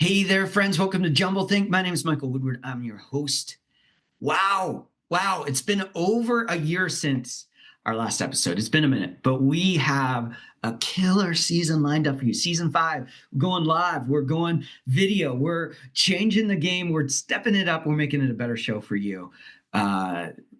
Hey there, friends. Welcome to Jumble Think. My name is Michael Woodward. I'm your host. Wow. Wow. It's been over a year since our last episode. It's been a minute, but we have a killer season lined up for you. Season 5, going live. We're going video. We're changing the game. We're stepping it up. We're making it a better show for you.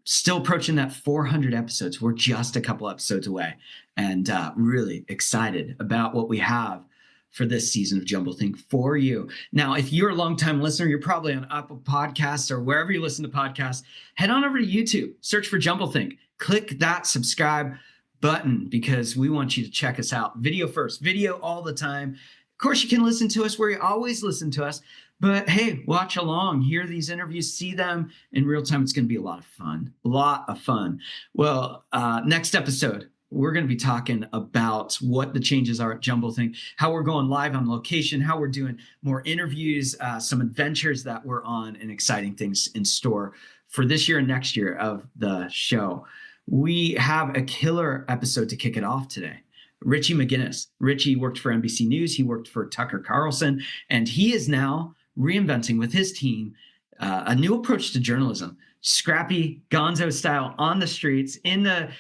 Still approaching that 400 episodes. We're just a couple episodes away and really excited about what we have for this season of Jumble Think for you. Now, if you're a longtime listener, you're probably on Apple Podcasts or wherever you listen to podcasts. Head on over to YouTube, search for Jumble Think, click that subscribe button because we want you to check us out. Video first, video all the time. Of course, you can listen to us where you always listen to us, but hey, watch along, hear these interviews, see them in real time. It's going to be a lot of fun, Well, next episode, we're going to be talking about what the changes are at Jumble Think, how we're going live on location, how we're doing more interviews, some adventures that we're on, and exciting things in store for this year and next year of the show. We have a killer episode to kick it off today. Richie McGinniss. Richie worked for NBC News. He worked for Tucker Carlson, and he is now reinventing with his team a new approach to journalism. Scrappy Gonzo style on the streets, in the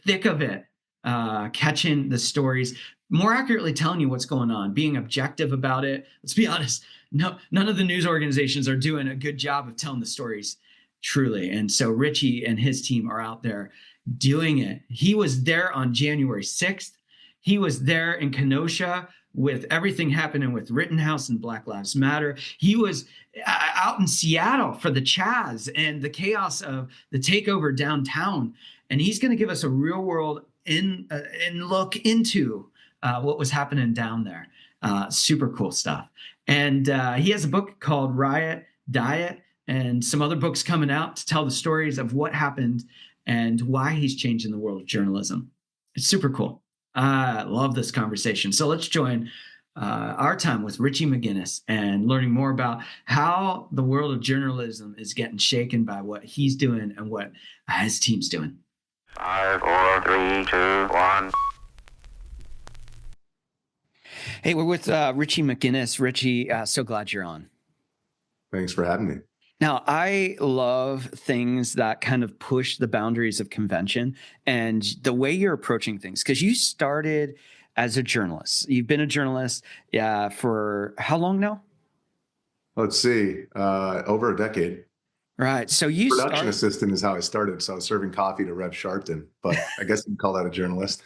thick of it. Catching the stories, more accurately telling you what's going on, being objective about it. Let's be honest, none of the news organizations are doing a good job of telling the stories truly. And so Richie and his team are out there doing it. He was there on January 6th. He was there in Kenosha with everything happening with Rittenhouse and Black Lives Matter. He was out in Seattle for the Chaz and the chaos of the takeover downtown. And he's going to give us a real world look into what was happening down there. Super cool stuff. And he has a book called RIOT DIET and some other books coming out to tell the stories of what happened and why he's changing the world of journalism. It's super cool. I love this conversation. So let's join our time with Richie McGinniss and learning more about how the world of journalism is getting shaken by what he's doing and what his team's doing. 5, 4, 3, 2, 1. Hey, we're with Richie McGinniss. Richie, so glad you're on. Thanks for having me. Now, I love things that kind of push the boundaries of convention and the way you're approaching things, because you started as a journalist. You've been a journalist for how long now? Let's see, over a decade. Right. So Production assistant is how I started. So I was serving coffee to Rev Sharpton, but I guess you'd call that a journalist.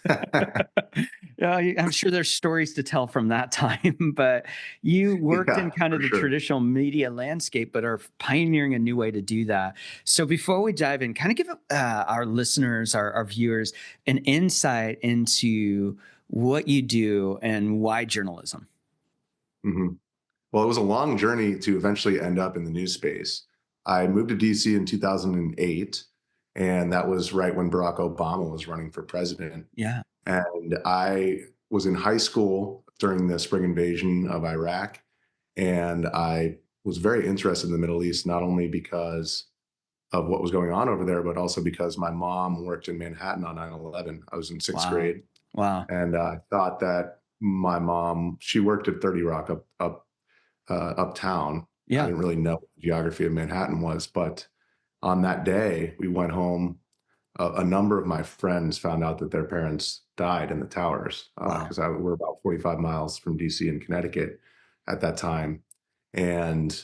Yeah, I'm sure there's stories to tell from that time, but you worked in kind of the traditional media landscape, but are pioneering a new way to do that. So before we dive in, kind of give our listeners, our viewers, an insight into what you do and why journalism. Mm-hmm. Well, it was a long journey to eventually end up in the news space. I moved to DC in 2008, and that was right when Barack Obama was running for president. Yeah. And I was in high school during the spring invasion of Iraq, and I was very interested in the Middle East, not only because of what was going on over there, but also because my mom worked in Manhattan on 9/11. I was in sixth grade. Wow. And I thought that my mom, she worked at 30 Rock uptown. Yeah. I didn't really know what the geography of Manhattan was, but on that day, we went home. A number of my friends found out that their parents died in the towers because we're about 45 miles from DC in Connecticut at that time. And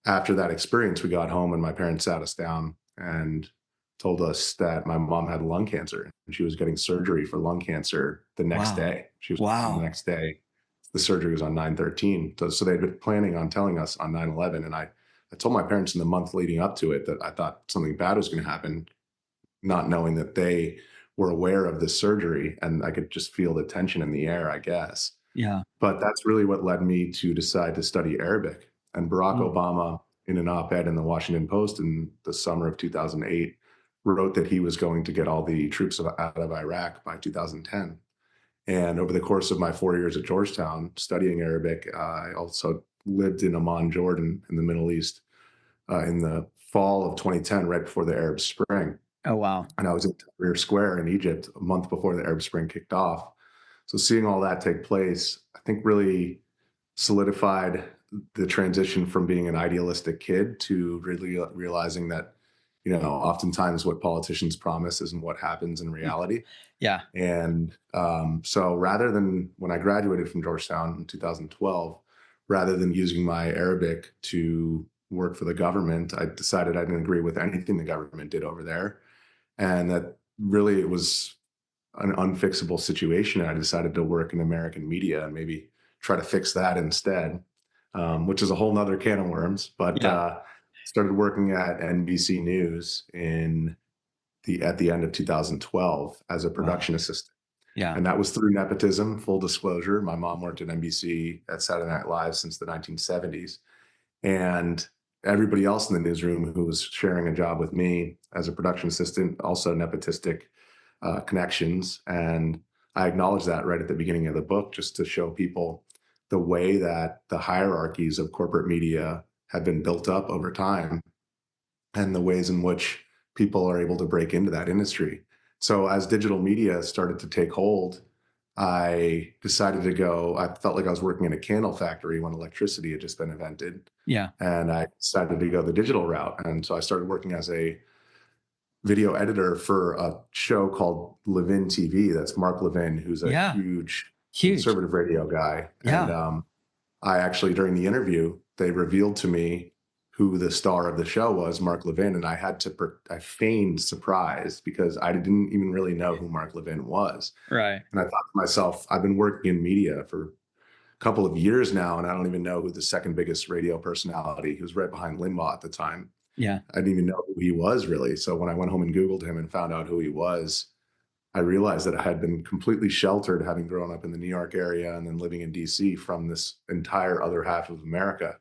after that experience, we got home and my parents sat us down and told us that my mom had lung cancer and she was getting surgery for lung cancer the next day. She was the next day. The surgery was on 9/13. So they'd been planning on telling us on 9/11. And I told my parents in the month leading up to it that I thought something bad was going to happen, not knowing that they were aware of this surgery. And I could just feel the tension in the air, I guess. Yeah. But that's really what led me to decide to study Arabic. And Barack Obama, in an op-ed in the Washington Post in the summer of 2008, wrote that he was going to get all the troops out of Iraq by 2010. And over the course of my 4 years at Georgetown studying Arabic, I also lived in Amman, Jordan, in the Middle East in the fall of 2010, right before the Arab Spring. Oh, wow. And I was in Tahrir Square in Egypt a month before the Arab Spring kicked off. So seeing all that take place, I think really solidified the transition from being an idealistic kid to really realizing that, oftentimes what politicians promise isn't what happens in reality. Yeah. And so rather than, when I graduated from Georgetown in 2012, rather than using my Arabic to work for the government, I decided I didn't agree with anything the government did over there. And that really it was an unfixable situation. I decided to work in American media and maybe try to fix that instead, which is a whole nother can of worms. But Yeah. started working at NBC News at the end of 2012 as a Wow. production assistant. Yeah. And that was through nepotism, full disclosure. My mom worked at NBC at Saturday Night Live since the 1970s. And everybody else in the newsroom who was sharing a job with me as a production assistant, also nepotistic connections. And I acknowledge that right at the beginning of the book, just to show people the way that the hierarchies of corporate media have been built up over time and the ways in which people are able to break into that industry. So as digital media started to take hold, I decided to go. I felt like I was working in a candle factory when electricity had just been invented. Yeah. And I decided to go the digital route. And so I started working as a video editor for a show called Levin TV. That's Mark Levin, who's a Yeah. huge Huge. conservative radio guy. And Yeah. I actually, during the interview, they revealed to me who the star of the show was, Mark Levin. And I feigned surprise because I didn't even really know who Mark Levin was. Right. And I thought to myself, I've been working in media for a couple of years now, and I don't even know who the second biggest radio personality, who was right behind Limbaugh at the time. Yeah. I didn't even know who he was really. So when I went home and Googled him and found out who he was, I realized that I had been completely sheltered, having grown up in the New York area and then living in DC, from this entire other half of America.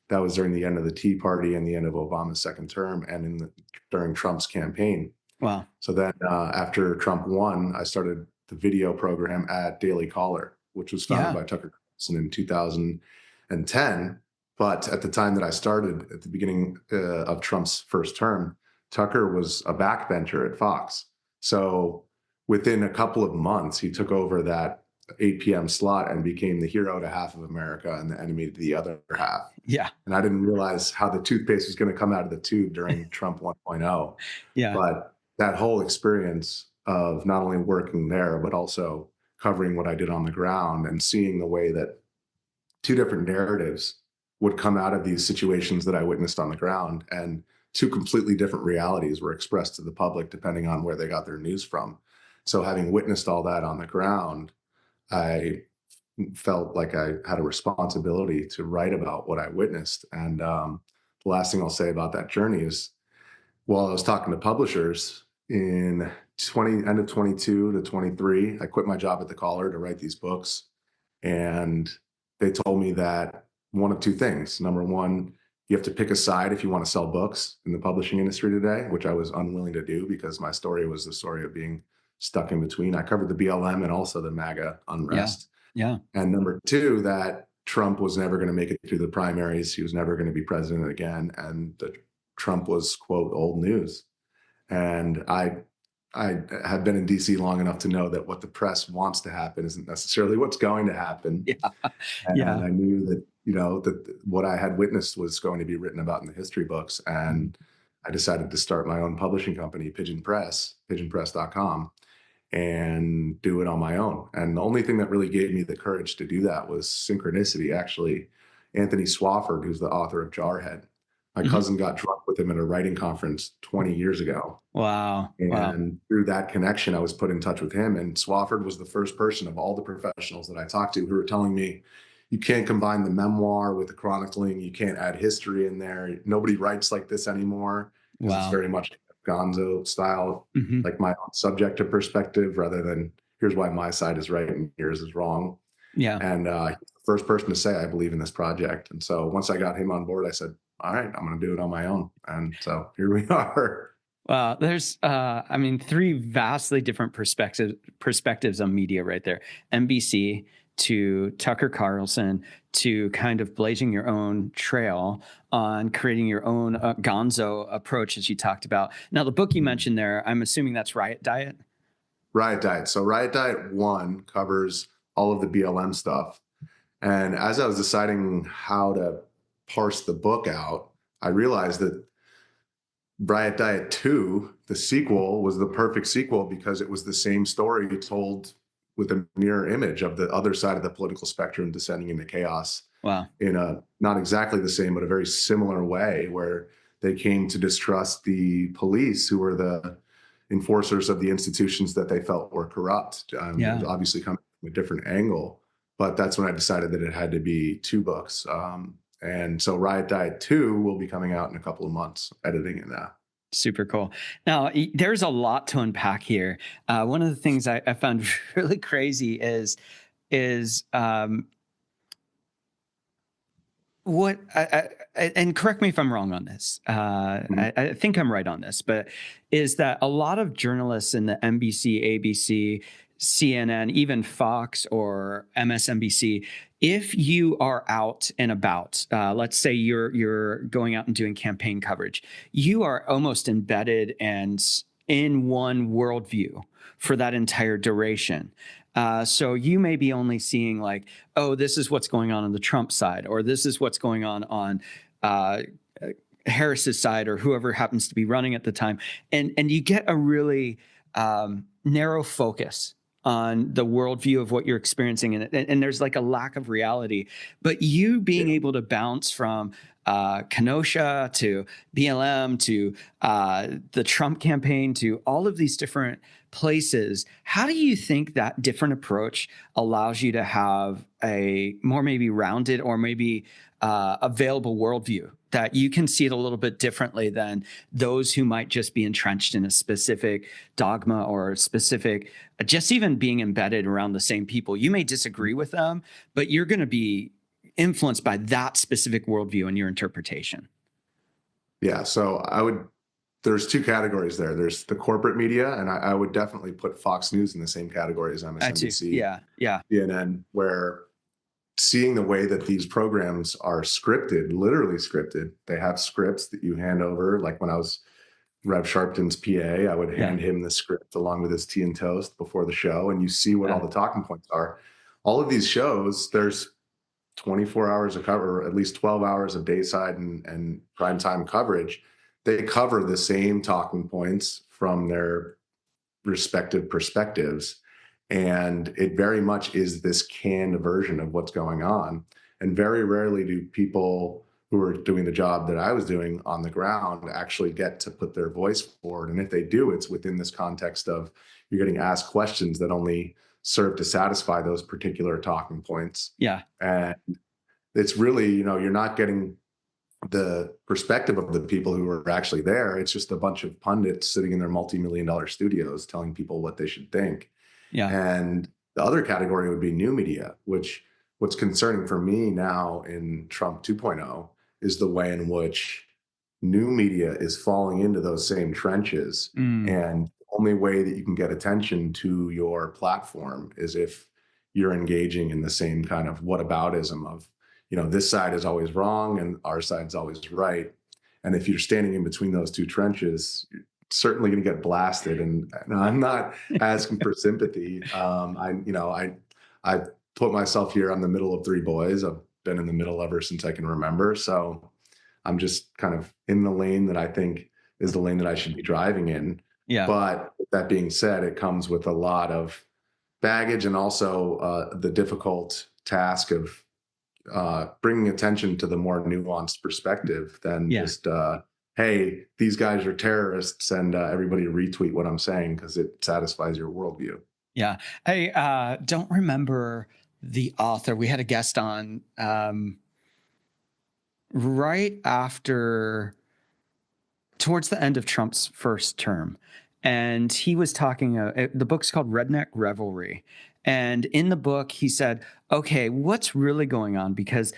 That was during the end of the Tea Party and the end of Obama's second term and during Trump's campaign. Wow. So then after Trump won, I started the video program at Daily Caller, which was founded Yeah. by Tucker Carlson in 2010. But at the time that I started, at the beginning of Trump's first term, Tucker was a backbencher at Fox. So within a couple of months, he took over that 8 p.m. slot and became the hero to half of America and the enemy to the other half. Yeah. And I didn't realize how the toothpaste was going to come out of the tube during Trump 1.0. Yeah. But that whole experience of not only working there, but also covering what I did on the ground and seeing the way that two different narratives would come out of these situations that I witnessed on the ground, and two completely different realities were expressed to the public depending on where they got their news from. So having witnessed all that on the ground, I felt like I had a responsibility to write about what I witnessed. And the last thing I'll say about that journey is, while I was talking to publishers in end of 22 to 23, I quit my job at the Caller to write these books. And they told me that one of two things. Number one, you have to pick a side if you want to sell books in the publishing industry today, which I was unwilling to do because my story was the story of being stuck in between. I covered the BLM and also the MAGA unrest. Yeah. And number two, that Trump was never going to make it through the primaries. He was never going to be president again. And Trump was, quote, old news. And I had been in DC long enough to know that what the press wants to happen isn't necessarily what's going to happen. Yeah. And Yeah. I knew that, that what I had witnessed was going to be written about in the history books. And I decided to start my own publishing company, Pigeon Press, pigeonpress.com, and do it on my own. And the only thing that really gave me the courage to do that was synchronicity. Actually, Anthony Swafford, who's the author of Jarhead, my cousin got drunk with him at a writing conference 20 years ago. Wow. And through that connection, I was put in touch with him. And Swafford was the first person of all the professionals that I talked to who were telling me, you can't combine the memoir with the chronicling. You can't add history in there. Nobody writes like this anymore, because it's very much Gonzo style, like my own subjective perspective, rather than here's why my side is right and yours is wrong. Yeah. And he's the first person to say, I believe in this project. And so once I got him on board, I said, all right, I'm going to do it on my own. And so here we are. Wow. There's, three vastly different perspectives on media right there. NBC to Tucker Carlson to kind of blazing your own trail on creating your own gonzo approach, as you talked about. Now, the book you mentioned there, I'm assuming that's Riot Diet? Riot Diet. So Riot Diet 1 covers all of the BLM stuff. And as I was deciding how to parse the book out, I realized that Riot Diet 2, the sequel, was the perfect sequel because it was the same story told with a mirror image of the other side of the political spectrum descending into chaos Wow. in a not exactly the same, but a very similar way, where they came to distrust the police, who were the enforcers of the institutions that they felt were corrupt. It was obviously coming from a different angle, but that's when I decided that it had to be two books. And so Riot Diet 2 will be coming out in a couple of months, editing it now. Super cool. Now, there's a lot to unpack here. One of the things I found really crazy is what and correct me if I'm wrong on this. I think I'm right on this, but is that a lot of journalists in the NBC, ABC, CNN, even Fox or MSNBC, if you are out and about, let's say you're going out and doing campaign coverage, you are almost embedded and in one worldview for that entire duration. So you may be only seeing like, oh, this is what's going on the Trump side, or this is what's going on Harris's side, or whoever happens to be running at the time, and you get a really narrow focus on the worldview of what you're experiencing, and there's like a lack of reality. But you being able to bounce from Kenosha to BLM to the Trump campaign to all of these different places, how do you think that different approach allows you to have a more maybe rounded or maybe available worldview, that you can see it a little bit differently than those who might just be entrenched in a specific dogma or specific, just even being embedded around the same people? You may disagree with them, but you're going to be influenced by that specific worldview and your interpretation. Yeah. So there's two categories there. There's the corporate media, and I would definitely put Fox News in the same category as MSNBC, Yeah. CNN, where seeing the way that these programs are scripted, literally scripted, they have scripts that you hand over. Like when I was Rev Sharpton's PA, I would hand him the script along with his tea and toast before the show, and you see what all the talking points are. All of these shows, there's 24 hours of cover, at least 12 hours of dayside and primetime coverage. They cover the same talking points from their respective perspectives. And it very much is this canned version of what's going on. And very rarely do people who are doing the job that I was doing on the ground actually get to put their voice forward. And if they do, it's within this context of you're getting asked questions that only serve to satisfy those particular talking points. Yeah. And it's really, you're not getting the perspective of the people who are actually there. It's just a bunch of pundits sitting in their multi-million-dollar studios telling people what they should think. Yeah. And the other category would be new media, which what's concerning for me now in Trump 2.0 is the way in which new media is falling into those same trenches. And the only way that you can get attention to your platform is if you're engaging in the same kind of whataboutism of, this side is always wrong and our side's always right. And if you're standing in between those two trenches, you're certainly going to get blasted. And I'm not asking for sympathy. I put myself here. I'm the middle of three boys. I've been in the middle ever since I can remember. So I'm just kind of in the lane that I think is the lane that I should be driving in. Yeah. But that being said, it comes with a lot of baggage and also the difficult task of bringing attention to the more nuanced perspective than just, hey, these guys are terrorists and everybody retweet what I'm saying because it satisfies your worldview. Yeah. I don't remember the author. We had a guest on right after, towards the end of Trump's first term. And he was talking, the book's called Redneck Revelry. And in the book, he said, okay, what's really going on? Because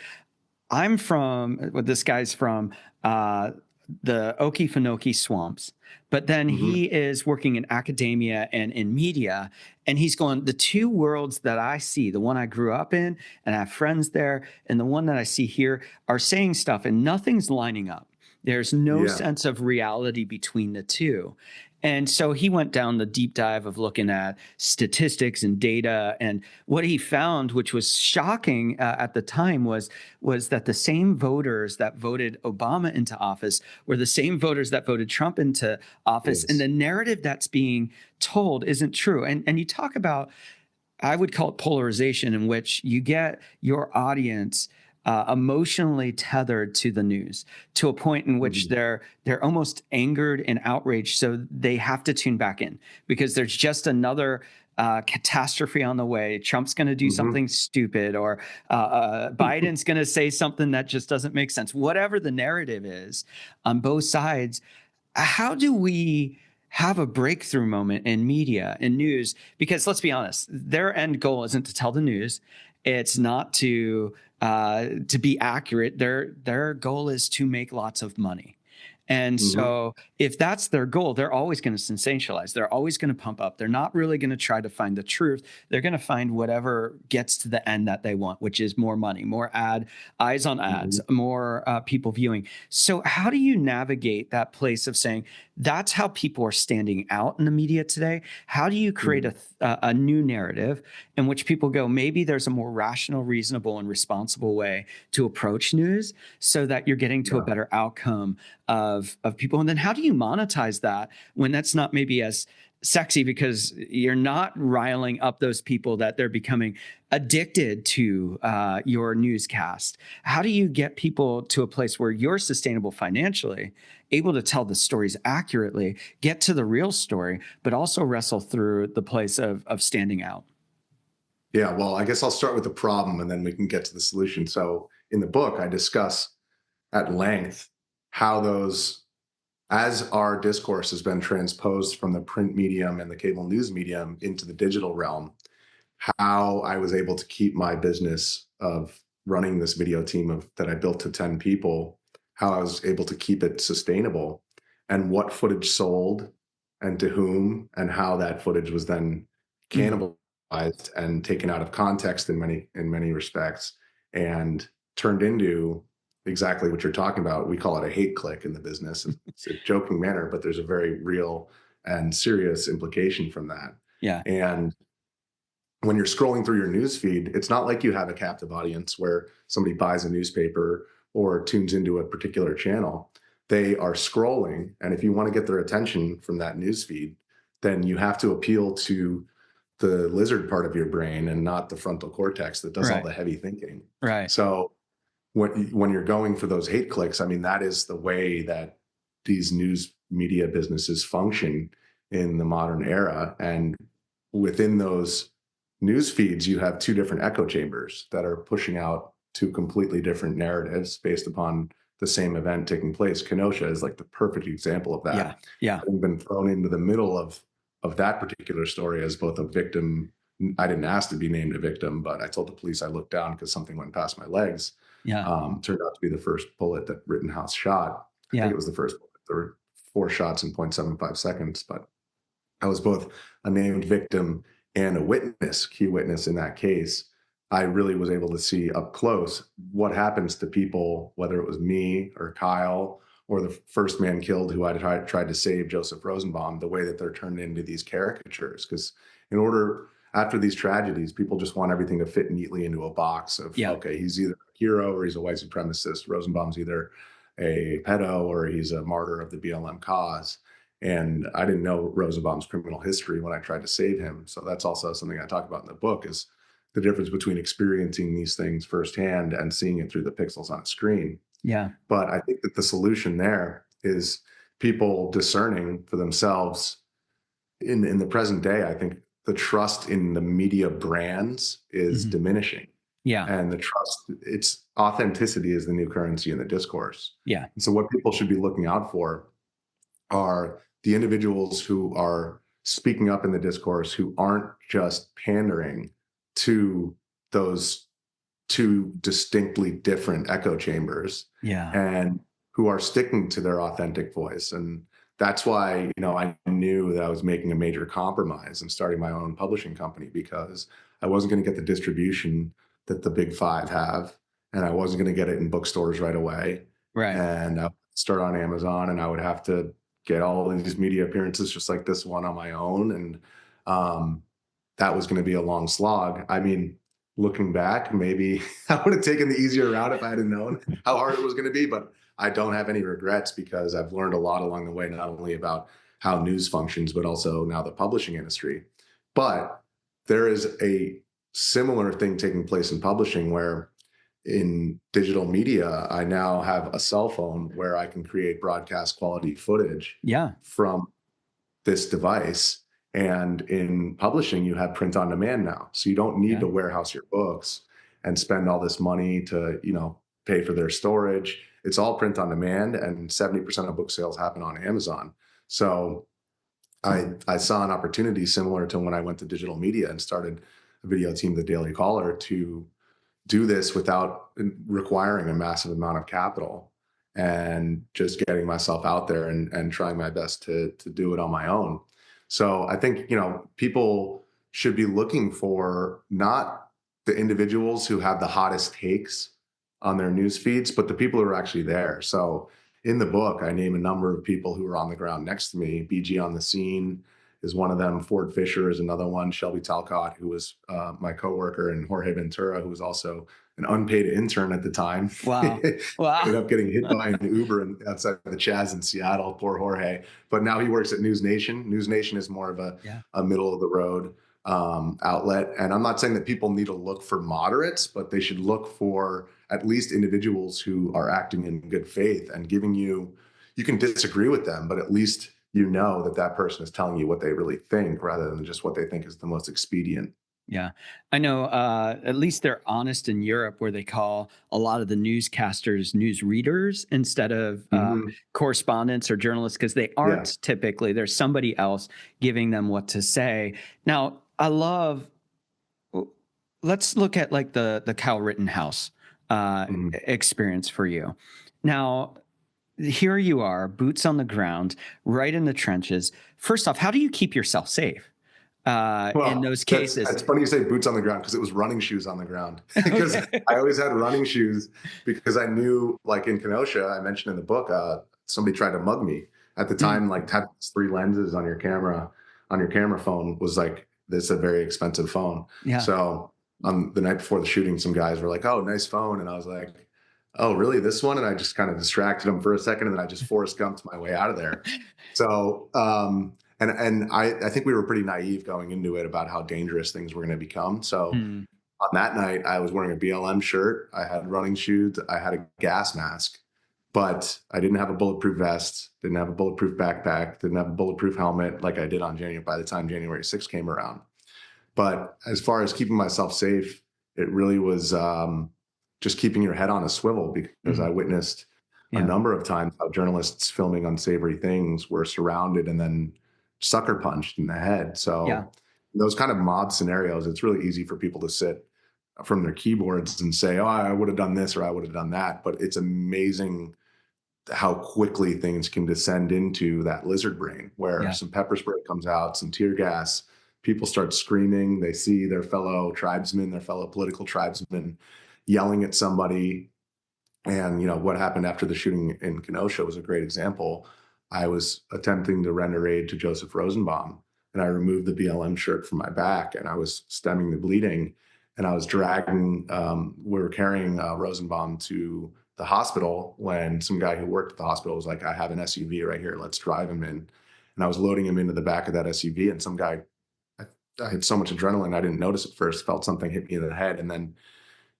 this guy's from the Okefenokee swamps, but then he is working in academia and in media. And he's going, the two worlds that I see, the one I grew up in and I have friends there, and the one that I see here are saying stuff and nothing's lining up. There's no sense of reality between the two. And so he went down the deep dive of looking at statistics and data. And what he found, which was shocking at the time, was that the same voters that voted Obama into office were the same voters that voted Trump into office. Yes. And the narrative that's being told isn't true. And you talk about, I would call it polarization, in which you get your audience emotionally tethered to the news to a point in which they're almost angered and outraged, so they have to tune back in because there's just another catastrophe on the way. Trump's going to do something stupid, or Biden's going to say something that just doesn't make sense. Whatever the narrative is on both sides, how do we have a breakthrough moment in media and news? Because let's be honest, their end goal isn't to tell the news. It's not to be accurate. Their goal is to make lots of money. And so if that's their goal, they're always going to sensationalize. They're always going to pump up. They're not really going to try to find the truth. They're going to find whatever gets to the end that they want, which is more money, more eyes on ads, more people viewing. So how do you navigate that place of saying that's how people are standing out in the media today? How do you create a new narrative in which people go, maybe there's a more rational, reasonable, and responsible way to approach news so that you're getting to a better outcome of people? And then how do you monetize that when that's not maybe as sexy, because you're not riling up those people that they're becoming addicted to your newscast? How do you get people to a place where you're sustainable financially, able to tell the stories accurately, get to the real story, but also wrestle through the place of standing out? Yeah, well, I guess I'll start with the problem and then we can get to the solution. So in the book, I discuss at length how those, as our discourse has been transposed from the print medium and the cable news medium into the digital realm, how I was able to keep my business of running this video team that I built to 10 people, how I was able to keep it sustainable, and what footage sold and to whom, and how that footage was then cannibalized and taken out of context in many respects and turned into exactly what you're talking about. We call it a hate click in the business. It's a joking manner, but there's a very real and serious implication from that. Yeah. And when you're scrolling through your news feed, it's not like you have a captive audience where somebody buys a newspaper or tunes into a particular channel. They are scrolling, and if you want to get their attention from that news feed, then you have to appeal to the lizard part of your brain and not the frontal cortex that does all the heavy thinking. Right. So when you're going for those hate clicks, I mean, that is the way that these news media businesses function in the modern era. And within those news feeds, you have two different echo chambers that are pushing out two completely different narratives based upon the same event taking place. Kenosha is like the perfect example of that. Yeah. I've been thrown into the middle of that particular story as both a victim. I didn't ask to be named a victim, but I told the police I looked down because something went past my legs. Turned out to be the first bullet that Rittenhouse shot. I think it was the first bullet. There were 4 shots in 0.75 seconds, but I was both a named victim and a witness, key witness in that case. I really was able to see up close what happens to people, whether it was me or Kyle or the first man killed who I tried to save, Joseph Rosenbaum, the way that they're turned into these caricatures. Because after these tragedies, people just want everything to fit neatly into a box of, okay, he's either a hero or he's a white supremacist. Rosenbaum's either a pedo or he's a martyr of the BLM cause. And I didn't know Rosenbaum's criminal history when I tried to save him. So that's also something I talk about in the book, is the difference between experiencing these things firsthand and seeing it through the pixels on a screen. Yeah. But I think that the solution there is people discerning for themselves. In the present day, I think the trust in the media brands is diminishing. Yeah. And the trust, its authenticity is the new currency in the discourse. Yeah. And so what people should be looking out for are the individuals who are speaking up in the discourse, who aren't just pandering to those two distinctly different echo chambers, and who are sticking to their authentic voice. And that's why, I knew that I was making a major compromise and starting my own publishing company, because I wasn't going to get the distribution that the big 5 have, and I wasn't going to get it in bookstores right away. Right. And I would start on Amazon, and I would have to get all of these media appearances just like this one on my own. And that was going to be a long slog. I mean, looking back, maybe I would have taken the easier route if I had known how hard it was going to be, but I don't have any regrets because I've learned a lot along the way, not only about how news functions, but also now the publishing industry. But there is a similar thing taking place in publishing where in digital media, I now have a cell phone where I can create broadcast quality footage from this device. And in publishing, you have print on demand now. So you don't need to warehouse your books and spend all this money to, pay for their storage. It's all print on demand, and 70% of book sales happen on Amazon. So I saw an opportunity similar to when I went to digital media and started a video team, The Daily Caller, to do this without requiring a massive amount of capital and just getting myself out there and trying my best to do it on my own. So I think, people should be looking for not the individuals who have the hottest takes on their news feeds, but the people who are actually there. So in the book, I name a number of people who are on the ground next to me. BG on the Scene is one of them. Ford Fisher is another one. Shelby Talcott, who was my coworker, and Jorge Ventura, who was also an unpaid intern at the time. Wow. Ended up getting hit by an Uber outside of the Chaz in Seattle. Poor Jorge. But now he works at News Nation. News Nation is more of a middle of the road outlet. And I'm not saying that people need to look for moderates, but they should look for at least individuals who are acting in good faith and giving you can disagree with them, but at least that person is telling you what they really think rather than just what they think is the most expedient. Yeah. I know at least they're honest in Europe, where they call a lot of the newscasters news readers instead of correspondents or journalists, because they aren't typically. There's somebody else giving them what to say. Now, let's look at like the Kyle Rittenhouse experience for you. Now, here you are, boots on the ground, right in the trenches. First off, how do you keep yourself safe in those cases? It's funny you say boots on the ground, because it was running shoes on the ground. Because I always had running shoes, because I knew, like in Kenosha, I mentioned in the book, somebody tried to mug me. At the time, like having 3 lenses on your camera phone was like, this is a very expensive phone. Yeah. So the night before the shooting, some guys were like, "Oh, nice phone." And I was like, "Oh, really, this one?" And I just kind of distracted them for a second, and then I just Forrest Gumped my way out of there. So, and I think we were pretty naive going into it about how dangerous things were going to become. So on that night, I was wearing a BLM shirt, I had running shoes, I had a gas mask, but I didn't have a bulletproof vest, didn't have a bulletproof backpack, didn't have a bulletproof helmet like I did by the time January 6th came around. But as far as keeping myself safe, it really was just keeping your head on a swivel, because I witnessed a number of times how journalists filming unsavory things were surrounded and then sucker punched in the head. So those kind of mob scenarios, it's really easy for people to sit from their keyboards and say, "Oh, I would have done this or I would have done that." But it's amazing how quickly things can descend into that lizard brain, where some pepper spray comes out, some tear gas, people start screaming, they see their fellow tribesmen, their fellow political tribesmen yelling at somebody. And, what happened after the shooting in Kenosha was a great example. I was attempting to render aid to Joseph Rosenbaum, and I removed the BLM shirt from my back, and I was stemming the bleeding, and I was dragging, we were carrying Rosenbaum to the hospital, when some guy who worked at the hospital was like, "I have an SUV right here, let's drive him in." And I was loading him into the back of that SUV, and some guy, I had so much adrenaline, I didn't notice at first, felt something hit me in the head, and then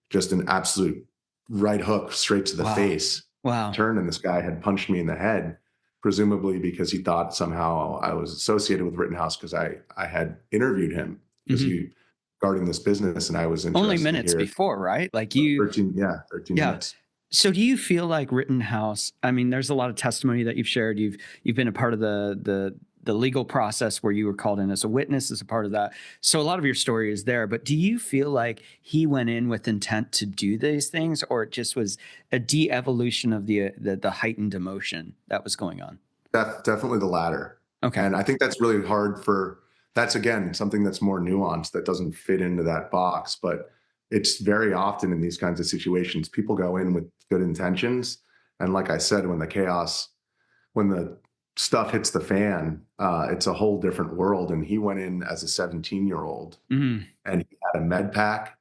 just an absolute right hook straight to the face. Wow. Turned, and this guy had punched me in the head, presumably because he thought somehow I was associated with Rittenhouse, because I had interviewed him regarding this business, and I was interested. Only minutes before, right? Like 13 minutes. So do you feel like Rittenhouse, I mean, there's a lot of testimony that you've shared. You've been a part of the legal process where you were called in as a witness as a part of that. So a lot of your story is there, but do you feel like he went in with intent to do these things, or it just was a de-evolution of the heightened emotion that was going on? Definitely the latter. Okay. And I think that's really hard that's again, something that's more nuanced, that doesn't fit into that box, but it's very often in these kinds of situations, people go in with good intentions. And like I said, when the stuff hits the fan, it's a whole different world. And he went in as a 17-year-old Mm. and he had a med pack.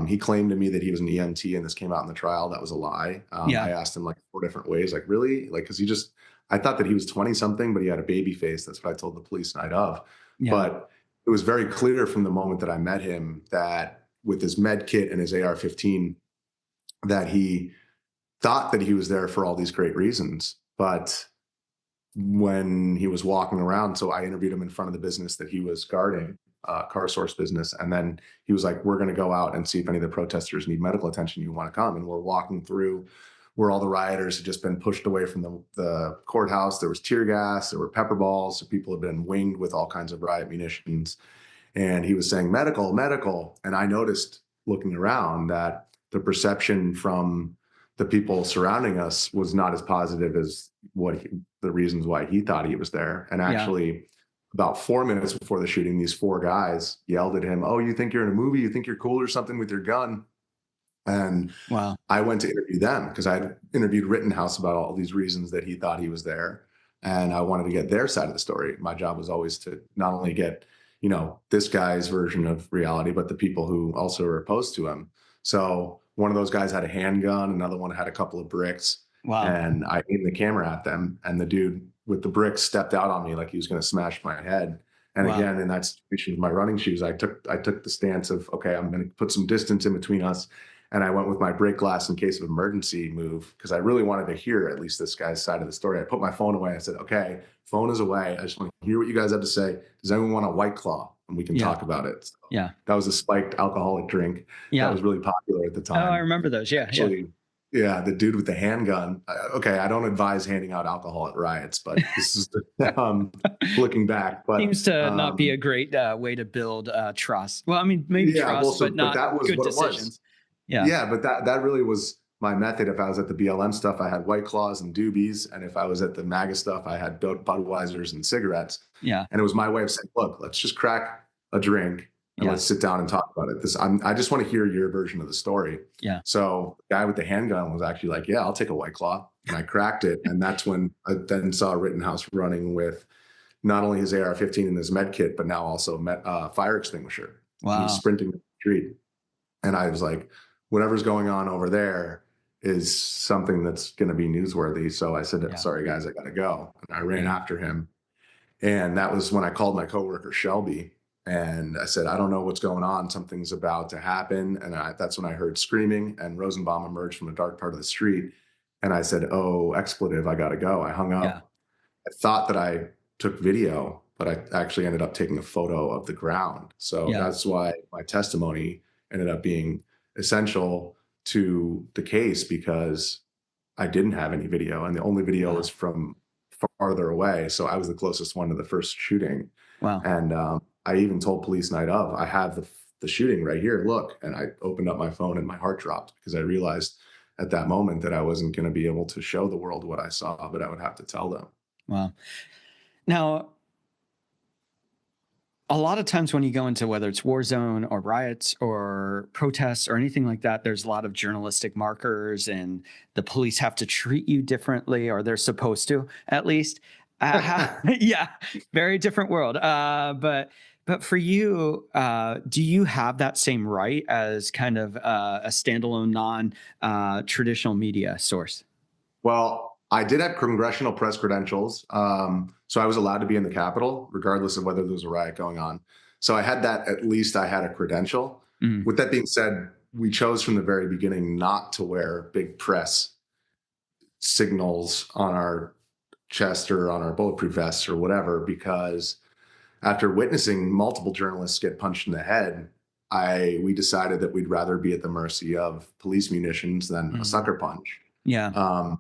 He claimed to me that he was an EMT, and this came out in the trial. That was a lie. Yeah. I asked him like 4 different ways, like, really? Like, because I thought that he was 20 something, but he had a baby face. That's what I told the police night of. Yeah. But it was very clear from the moment that I met him that with his med kit and his AR-15, that he thought that he was there for all these great reasons. But when he was walking around, so I interviewed him in front of the business that he was guarding, Car Source business. And then he was like, we're going to go out and see if any of the protesters need medical attention. You want to come? And we're walking through where all the rioters had just been pushed away from the courthouse. There was tear gas, there were pepper balls. So people had been winged with all kinds of riot munitions. And he was saying, medical, medical. And I noticed looking around that the perception from the people surrounding us was not as positive as the reasons why he thought he was there. And actually, about 4 minutes before the shooting, these 4 guys yelled at him, "Oh, you think you're in a movie? You think you're cool or something with your gun?" And Wow. I went to interview them because I had interviewed Rittenhouse about all these reasons that he thought he was there. And I wanted to get their side of the story. My job was always to not only get, this guy's version of reality, but the people who also are opposed to him. So one of those guys had a handgun, another one had a couple of bricks. Wow. And I aimed the camera at them, and the dude with the bricks stepped out on me like he was going to smash my head. And Wow. again, in that situation with my running shoes, I took the stance of, okay, I'm going to put some distance in between us. And I went with my break glass in case of emergency move because I really wanted to hear at least this guy's side of the story. I put my phone away. I said, okay, phone is away. I just want to hear what you guys have to say. Does anyone want a White Claw? And we can talk about it. So that was a spiked alcoholic drink. That was really popular at the time. Oh, I remember those. Yeah. Actually, yeah, the dude with the handgun. Okay, I don't advise handing out alcohol at riots, but this is looking back. But seems to not be a great way to build trust. Well, I mean, maybe trust, but not that was good what decisions. Yeah, but that really was my method. If I was at the BLM stuff, I had White Claws and doobies, and if I was at the MAGA stuff, I had Budweisers and cigarettes. Yeah, and it was my way of saying, look, let's just crack a drink. And let's sit down and talk about it. I just want to hear your version of the story. Yeah. So the guy with the handgun was actually like, yeah, I'll take a White Claw. And I cracked it. And that's when I then saw Rittenhouse running with not only his AR-15 and his med kit, but now also a fire extinguisher. Wow. He's sprinting the street. And I was like, whatever's going on over there is something that's going to be newsworthy. So I said, sorry, guys, I got to go. And I ran after him. And that was when I called my coworker, Shelby. And I said, I don't know what's going on. Something's about to happen. And that's when I heard screaming, and Rosenbaum emerged from a dark part of the street. And I said, oh, expletive, I got to go. I hung up. Yeah. I thought that I took video, but I actually ended up taking a photo of the ground. So that's why my testimony ended up being essential to the case, because I didn't have any video, and the only video was from farther away. So I was the closest one to the first shooting. Wow. And I even told police night of, I have the shooting right here, look. And I opened up my phone and my heart dropped because I realized at that moment that I wasn't going to be able to show the world what I saw, but I would have to tell them. Wow. Now, a lot of times when you go into whether it's war zone or riots or protests or anything like that, there's a lot of journalistic markers, and the police have to treat you differently, or they're supposed to, at least. Yeah, very different world. But for you, do you have that same right as kind of a standalone, non-traditional media source? Well, I did have congressional press credentials. So I was allowed to be in the Capitol, regardless of whether there was a riot going on. So I had that, at least I had a credential. With that being said, we chose from the very beginning not to wear big press signals on our chest or on our bulletproof vests or whatever, because after witnessing multiple journalists get punched in the head, we decided that we'd rather be at the mercy of police munitions than a sucker punch. Yeah.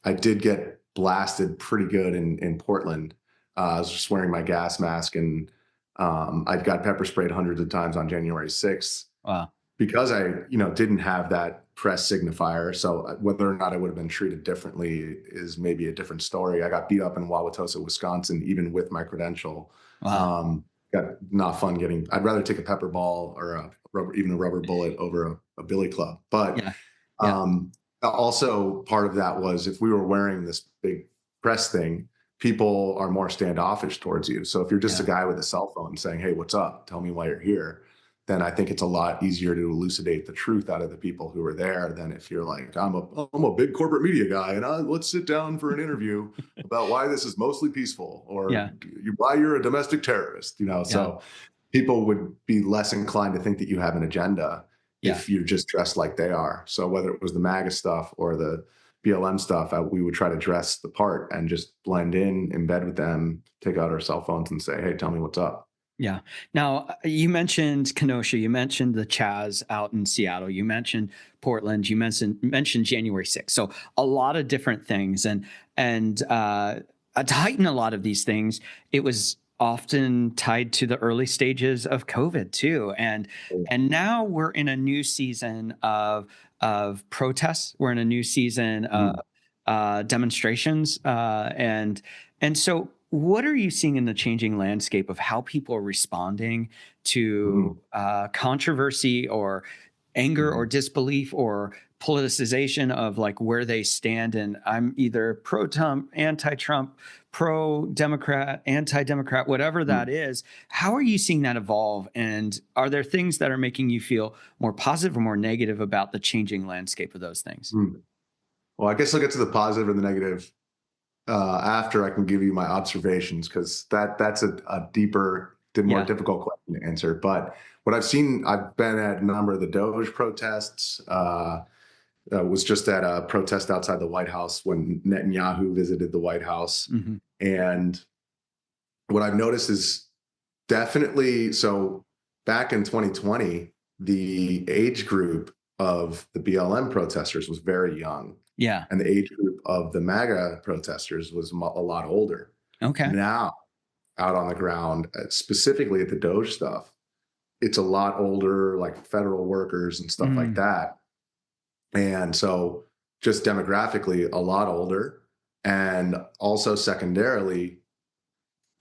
I did get blasted pretty good in Portland. I was just wearing my gas mask, and I got pepper sprayed hundreds of times on January 6th. Wow. Because I, didn't have that press signifier. So whether or not I would have been treated differently is maybe a different story. I got beat up in Wauwatosa, Wisconsin, even with my credential. Wow. Got not fun I'd rather take a pepper ball or even a rubber bullet over a billy club. But also part of that was, if we were wearing this big press thing, people are more standoffish towards you. So if you're just a Yeah. guy with a cell phone saying, "Hey, what's up? Tell me why you're here," then I think it's a lot easier to elucidate the truth out of the people who are there than if you're like, I'm a big corporate media guy, and let's sit down for an interview about why this is mostly peaceful, or Yeah. why you're a domestic terrorist. Yeah. So people would be less inclined to think that you have an agenda Yeah. if you're just dressed like they are. So whether it was the MAGA stuff or the BLM stuff, we would try to dress the part and just blend in, embed with them, take out our cell phones and say, "Hey, tell me what's up." Yeah. Now, you mentioned Kenosha, you mentioned the Chaz out in Seattle, you mentioned Portland, you mentioned January 6th. So a lot of different things, and to heighten a lot of these things, it was often tied to the early stages of COVID too, and now we're in a new season of protests. We're in a new season of demonstrations, and so, what are you seeing in the changing landscape of how people are responding to controversy or anger or disbelief or politicization of like where they stand? And I'm either pro-Trump, anti-Trump, pro-Democrat, anti-Democrat, whatever that is. How are you seeing that evolve? And are there things that are making you feel more positive or more negative about the changing landscape of those things? Well, I guess I'll get to the positive and the negative after I can give you my observations, because that's a deeper, more Yeah. difficult question to answer. But what I've seen, I've been at a number of the Doge protests. Was just at a protest outside the White House when Netanyahu visited the White House. Mhm. And what I've noticed is definitely, so back in 2020, the age group of the BLM protesters was very young. Yeah. And the age group of the MAGA protesters was a lot older. Okay. Now, out on the ground, specifically at the Doge stuff, it's a lot older, like federal workers and stuff like that. And so just demographically, a lot older. And also secondarily,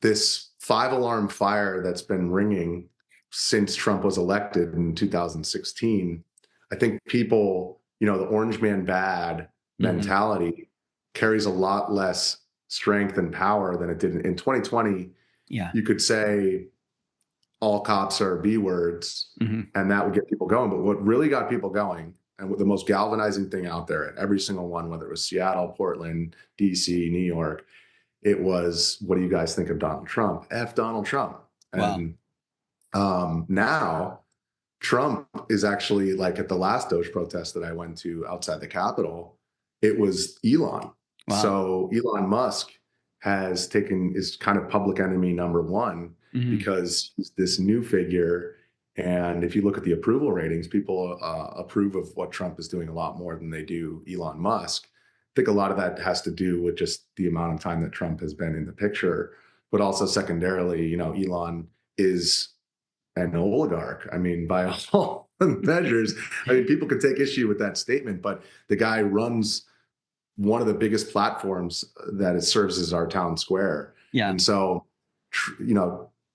this 5-alarm fire that's been ringing since Trump was elected in 2016, I think people, the orange man bad mentality carries a lot less strength and power than it did in 2020. Yeah. You could say all cops are B words, and that would get people going. But what really got people going, and what the most galvanizing thing out there at every single one, whether it was Seattle, Portland, DC, New York, it was, what do you guys think of Donald Trump? F Donald Trump. And now Trump is actually, like at the last Doge protest that I went to outside the Capitol, it was Elon. Wow. So Elon Musk is kind of public enemy number one because he's this new figure. And if you look at the approval ratings, people approve of what Trump is doing a lot more than they do Elon Musk. I think a lot of that has to do with just the amount of time that Trump has been in the picture, but also secondarily, Elon is an oligarch. I mean, by all measures, people could take issue with that statement, but the guy runs one of the biggest platforms that it serves as our town square. Yeah. And so,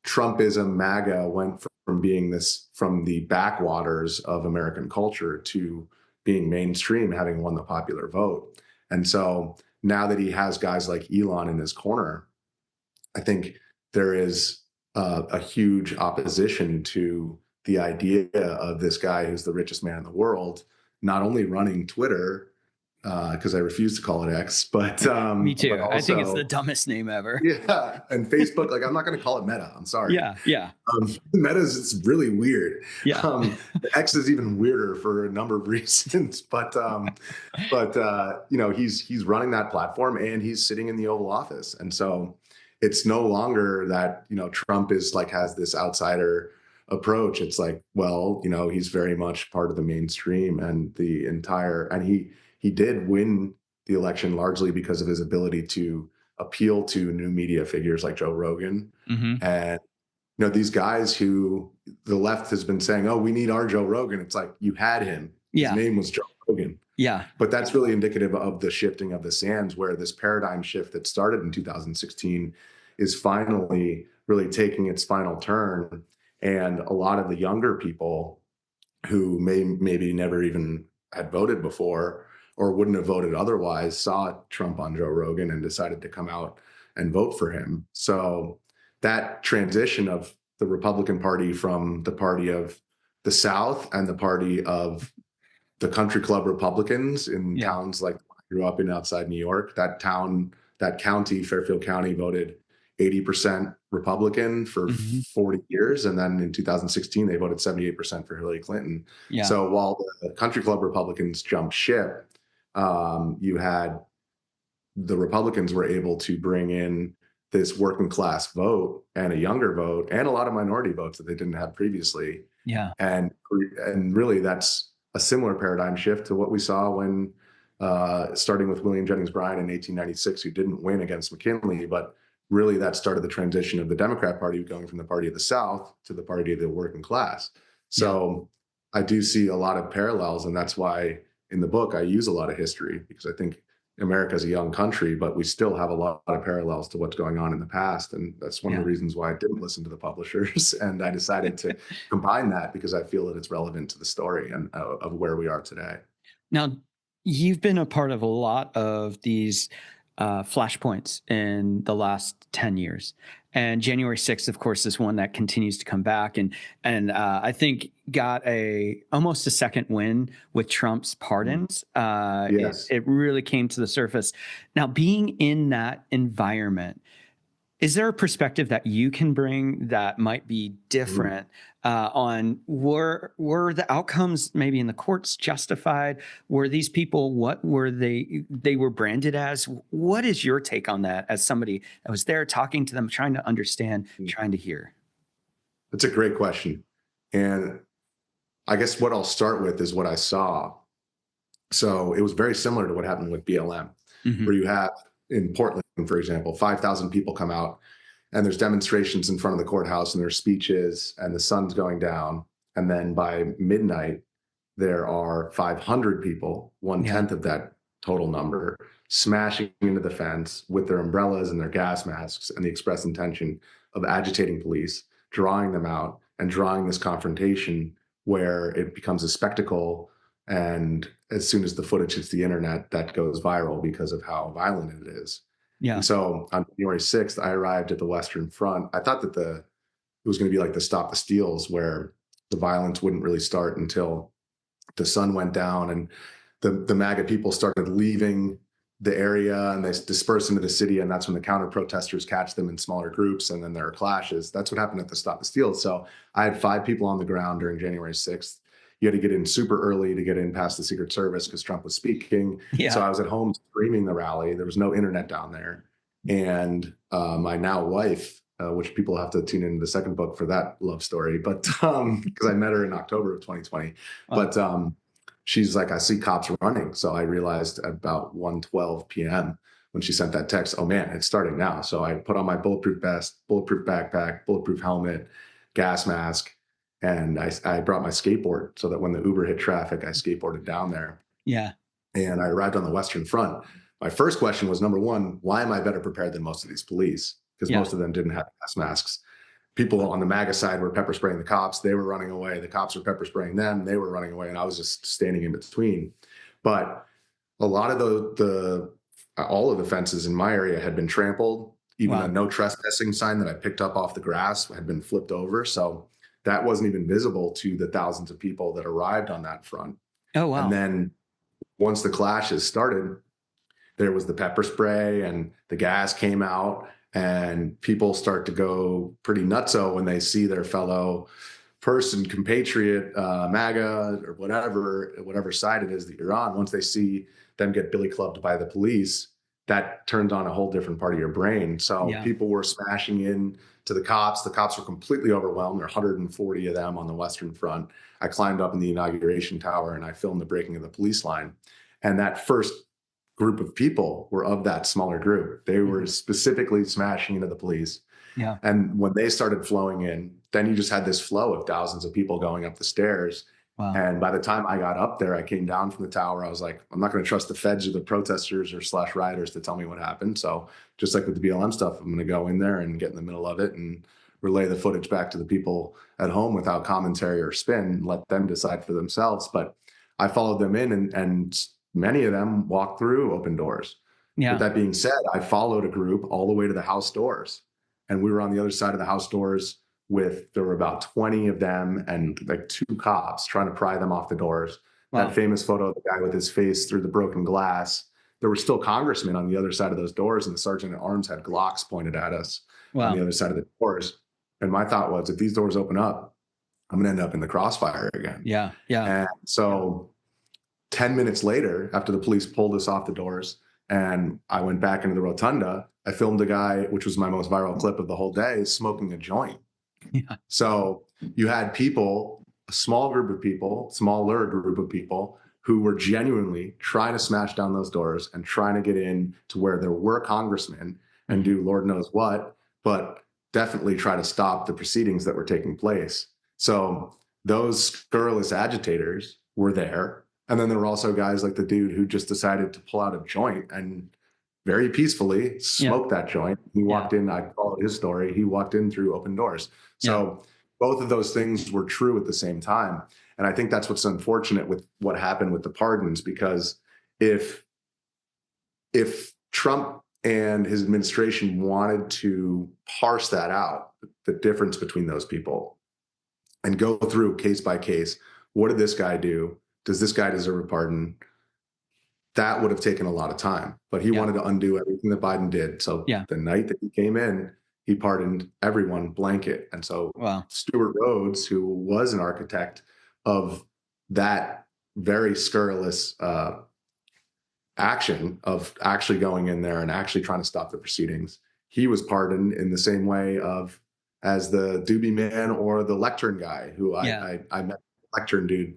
Trumpism, MAGA went from being from the backwaters of American culture to being mainstream, having won the popular vote. And so now that he has guys like Elon in his corner, I think there is a huge opposition to the idea of this guy who's the richest man in the world, not only running Twitter, because I refuse to call it X, but me too. But also, I think it's the dumbest name ever. Yeah, and Facebook, like I'm not going to call it Meta. I'm sorry. Yeah. Meta's, it's really weird. Yeah. X is even weirder for a number of reasons, but he's running that platform and he's sitting in the Oval Office, and so it's no longer that Trump is like has this outsider approach. It's like, well, he's very much part of the mainstream and he did win the election largely because of his ability to appeal to new media figures like Joe Rogan. And these guys who the left has been saying, oh, we need our Joe Rogan. It's like, you had him. His name was Joe Rogan. Yeah. But that's really indicative of the shifting of the sands, where this paradigm shift that started in 2016 is finally really taking its final turn. And a lot of the younger people who maybe never even had voted before or wouldn't have voted otherwise saw Trump on Joe Rogan and decided to come out and vote for him. So that transition of the Republican Party from the party of the South and the party of the country club Republicans in towns like I grew up in outside New York, that county, Fairfield County, voted 80% Republican for 40 years. And then in 2016, they voted 78% for Hillary Clinton. Yeah. So while the country club Republicans jumped ship, you had the Republicans were able to bring in this working class vote and a younger vote and a lot of minority votes that they didn't have previously. Yeah. And really that's a similar paradigm shift to what we saw when starting with William Jennings Bryan in 1896, who didn't win against McKinley, but really that started the transition of the Democrat Party going from the party of the South to the party of the working class. So I do see a lot of parallels, and that's why in the book I use a lot of history, because I think America is a young country, but we still have a lot of parallels to what's going on in the past. And that's one of the reasons why I didn't listen to the publishers. And I decided to combine that because I feel that it's relevant to the story and of where we are today. Now, you've been a part of a lot of these flashpoints in the last 10 years. And January 6th, of course, is one that continues to come back and I think got almost a second win with Trump's pardons. Yes. It really came to the surface. Now, being in that environment, is there a perspective that you can bring that might be different on were the outcomes maybe in the courts justified? Were these people, what were they were branded as? What is your take on that as somebody that was there talking to them, trying to understand, trying to hear? That's a great question. And I guess what I'll start with is what I saw. So it was very similar to what happened with BLM, where you have in Portland, for example, 5,000 people come out and there's demonstrations in front of the courthouse and there's speeches and the sun's going down. And then by midnight, there are 500 people, 1/10 of that total number, smashing into the fence with their umbrellas and their gas masks and the express intention of agitating police, drawing them out and drawing this confrontation where it becomes a spectacle. And as soon as the footage hits the internet, that goes viral because of how violent it is. Yeah. And so on January 6th, I arrived at the Western Front. I thought that it was going to be like the Stop the Steals, where the violence wouldn't really start until the sun went down and the MAGA people started leaving the area and they dispersed into the city. And that's when the counter protesters catch them in smaller groups. And then there are clashes. That's what happened at the Stop the Steals. So I had 5 people on the ground during January 6th. You had to get in super early to get in past the Secret Service because Trump was speaking. Yeah. So I was at home streaming the rally. There was no internet down there. And my now wife, which people have to tune into the second book for that love story, but because I met her in October of 2020. But she's like, I see cops running. So I realized at about 1:12 p.m. when she sent that text, oh man, it's starting now. So I put on my bulletproof vest, bulletproof backpack, bulletproof helmet, gas mask. And I brought my skateboard so that when the Uber hit traffic, I skateboarded down there. Yeah. And I arrived on the Western Front. My first question was, number one, why am I better prepared than most of these police? Because most of them didn't have gas masks. People on the MAGA side were pepper spraying the cops. They were running away. The cops were pepper spraying them. They were running away. And I was just standing in between. But a lot of all of the fences in my area had been trampled. Even a no trespassing sign that I picked up off the grass had been flipped over. So that wasn't even visible to the thousands of people that arrived on that front. Oh, wow. And then once the clashes started, there was the pepper spray and the gas came out and people start to go pretty nutso when they see their fellow person, compatriot, MAGA or whatever side it is that you're on. Once they see them get billy clubbed by the police, that turns on a whole different part of your brain. So people were smashing in to the cops. The cops were completely overwhelmed. There are 140 of them on the Western Front. I climbed up in the inauguration tower and I filmed the breaking of the police line. And that first group of people were of that smaller group. They were specifically smashing into the police. Yeah. And when they started flowing in, then you just had this flow of thousands of people going up the stairs. Wow. And by the time I got up there, I came down from the tower. I was like, I'm not going to trust the feds or the protesters or / rioters to tell me what happened. So just like with the BLM stuff, I'm going to go in there and get in the middle of it and relay the footage back to the people at home without commentary or spin, let them decide for themselves. But I followed them in and many of them walked through open doors. With that being said, I followed a group all the way to the house doors, and we were on the other side of the house doors there were about 20 of them and like 2 cops trying to pry them off the doors. Wow. That famous photo of the guy with his face through the broken glass. There were still congressmen on the other side of those doors, and the sergeant at arms had Glocks pointed at us on the other side of the doors. And my thought was, if these doors open up, I'm going to end up in the crossfire again. Yeah. And so 10 minutes later, after the police pulled us off the doors and I went back into the rotunda, I filmed a guy, which was my most viral clip of the whole day, smoking a joint. Yeah. So you had people, a smaller group of people who were genuinely trying to smash down those doors and trying to get in to where there were congressmen and do Lord knows what, but definitely try to stop the proceedings that were taking place. So those scurrilous agitators were there. And then there were also guys like the dude who just decided to pull out a joint and very peacefully smoke that joint. He walked in, I followed his story. He walked in through open doors. So both of those things were true at the same time. And I think that's what's unfortunate with what happened with the pardons, because if Trump and his administration wanted to parse that out, the difference between those people, and go through case by case, what did this guy do? Does this guy deserve a pardon? That would have taken a lot of time, but he wanted to undo everything that Biden did. So the night that he came in, he pardoned everyone blanket. And so Stuart Rhodes, who was an architect of that very scurrilous action of actually going in there and actually trying to stop the proceedings, he was pardoned in the same way as the Doobie Man or the lectern guy, who I met the lectern dude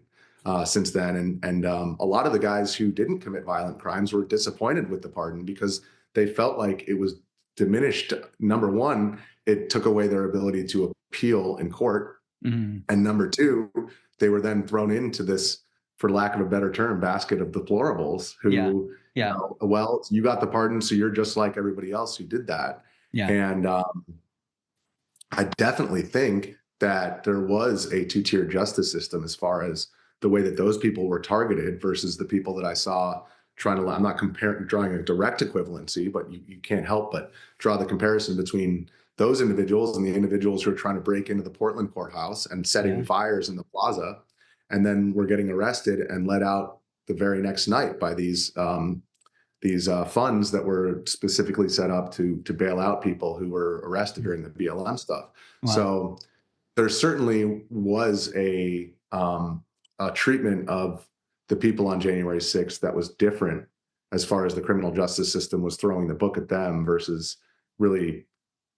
since then. And a lot of the guys who didn't commit violent crimes were disappointed with the pardon because they felt like it was diminished. Number one, it took away their ability to appeal in court. Mm-hmm. And number two, they were then thrown into this, for lack of a better term, basket of deplorables who, you know, well, you got the pardon, so you're just like everybody else who did that. And I definitely think that there was a two-tier justice system as far as the way that those people were targeted versus the people that I saw trying to, I'm not drawing a direct equivalency, but you can't help but draw the comparison between those individuals and the individuals who are trying to break into the Portland courthouse and setting fires in the plaza, and then were getting arrested and let out the very next night by these funds that were specifically set up to bail out people who were arrested during the BLM stuff. Wow. So there certainly was a treatment of the people on January 6th that was different as far as the criminal justice system was throwing the book at them versus really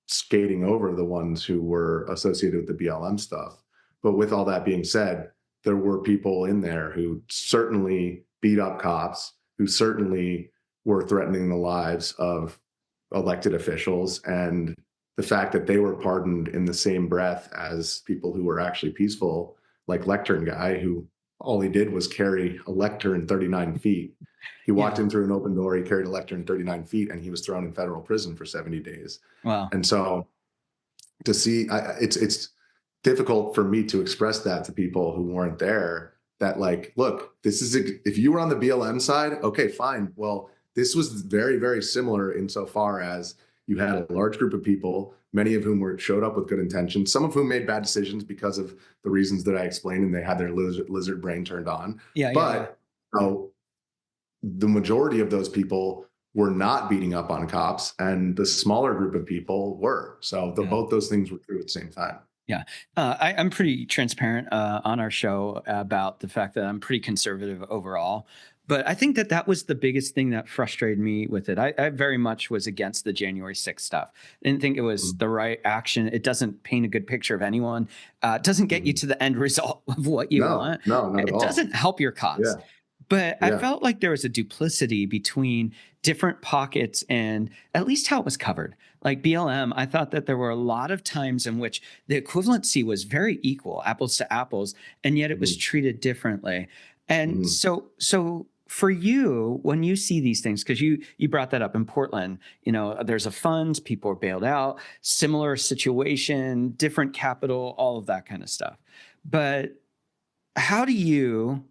skating over the ones who were associated with the BLM stuff. But with all that being said, there were people in there who certainly beat up cops, who certainly were threatening the lives of elected officials. And the fact that they were pardoned in the same breath as people who were actually peaceful, like lectern guy, who all he did was carry a lectern 39 feet. He walked in through an open door, he carried a lectern 39 feet, and he was thrown in federal prison for 70 days. Wow. And so to see, it's difficult for me to express that to people who weren't there, that like, look, this is, if you were on the BLM side, okay, fine. Well, this was very, very similar insofar as you had a large group of people, many of whom showed up with good intentions, some of whom made bad decisions because of the reasons that I explained, and they had their lizard brain turned on. But the majority of those people were not beating up on cops, and the smaller group of people were. So both those things were true at the same time. Yeah. I'm pretty transparent on our show about the fact that I'm pretty conservative overall. But I think that was the biggest thing that frustrated me with it. I very much was against the January 6th stuff. I didn't think it was the right action. It doesn't paint a good picture of anyone. It doesn't get you to the end result of what you want. No, not at all. It doesn't help your cause. Yeah. But I felt like there was a duplicity between different pockets and at least how it was covered. Like BLM, I thought that there were a lot of times in which the equivalency was very equal, apples to apples, and yet it was treated differently. And so for you, when you see these things, because you brought that up in Portland, you know, there's a fund, people are bailed out, similar situation, different capital, all of that kind of stuff. But how do you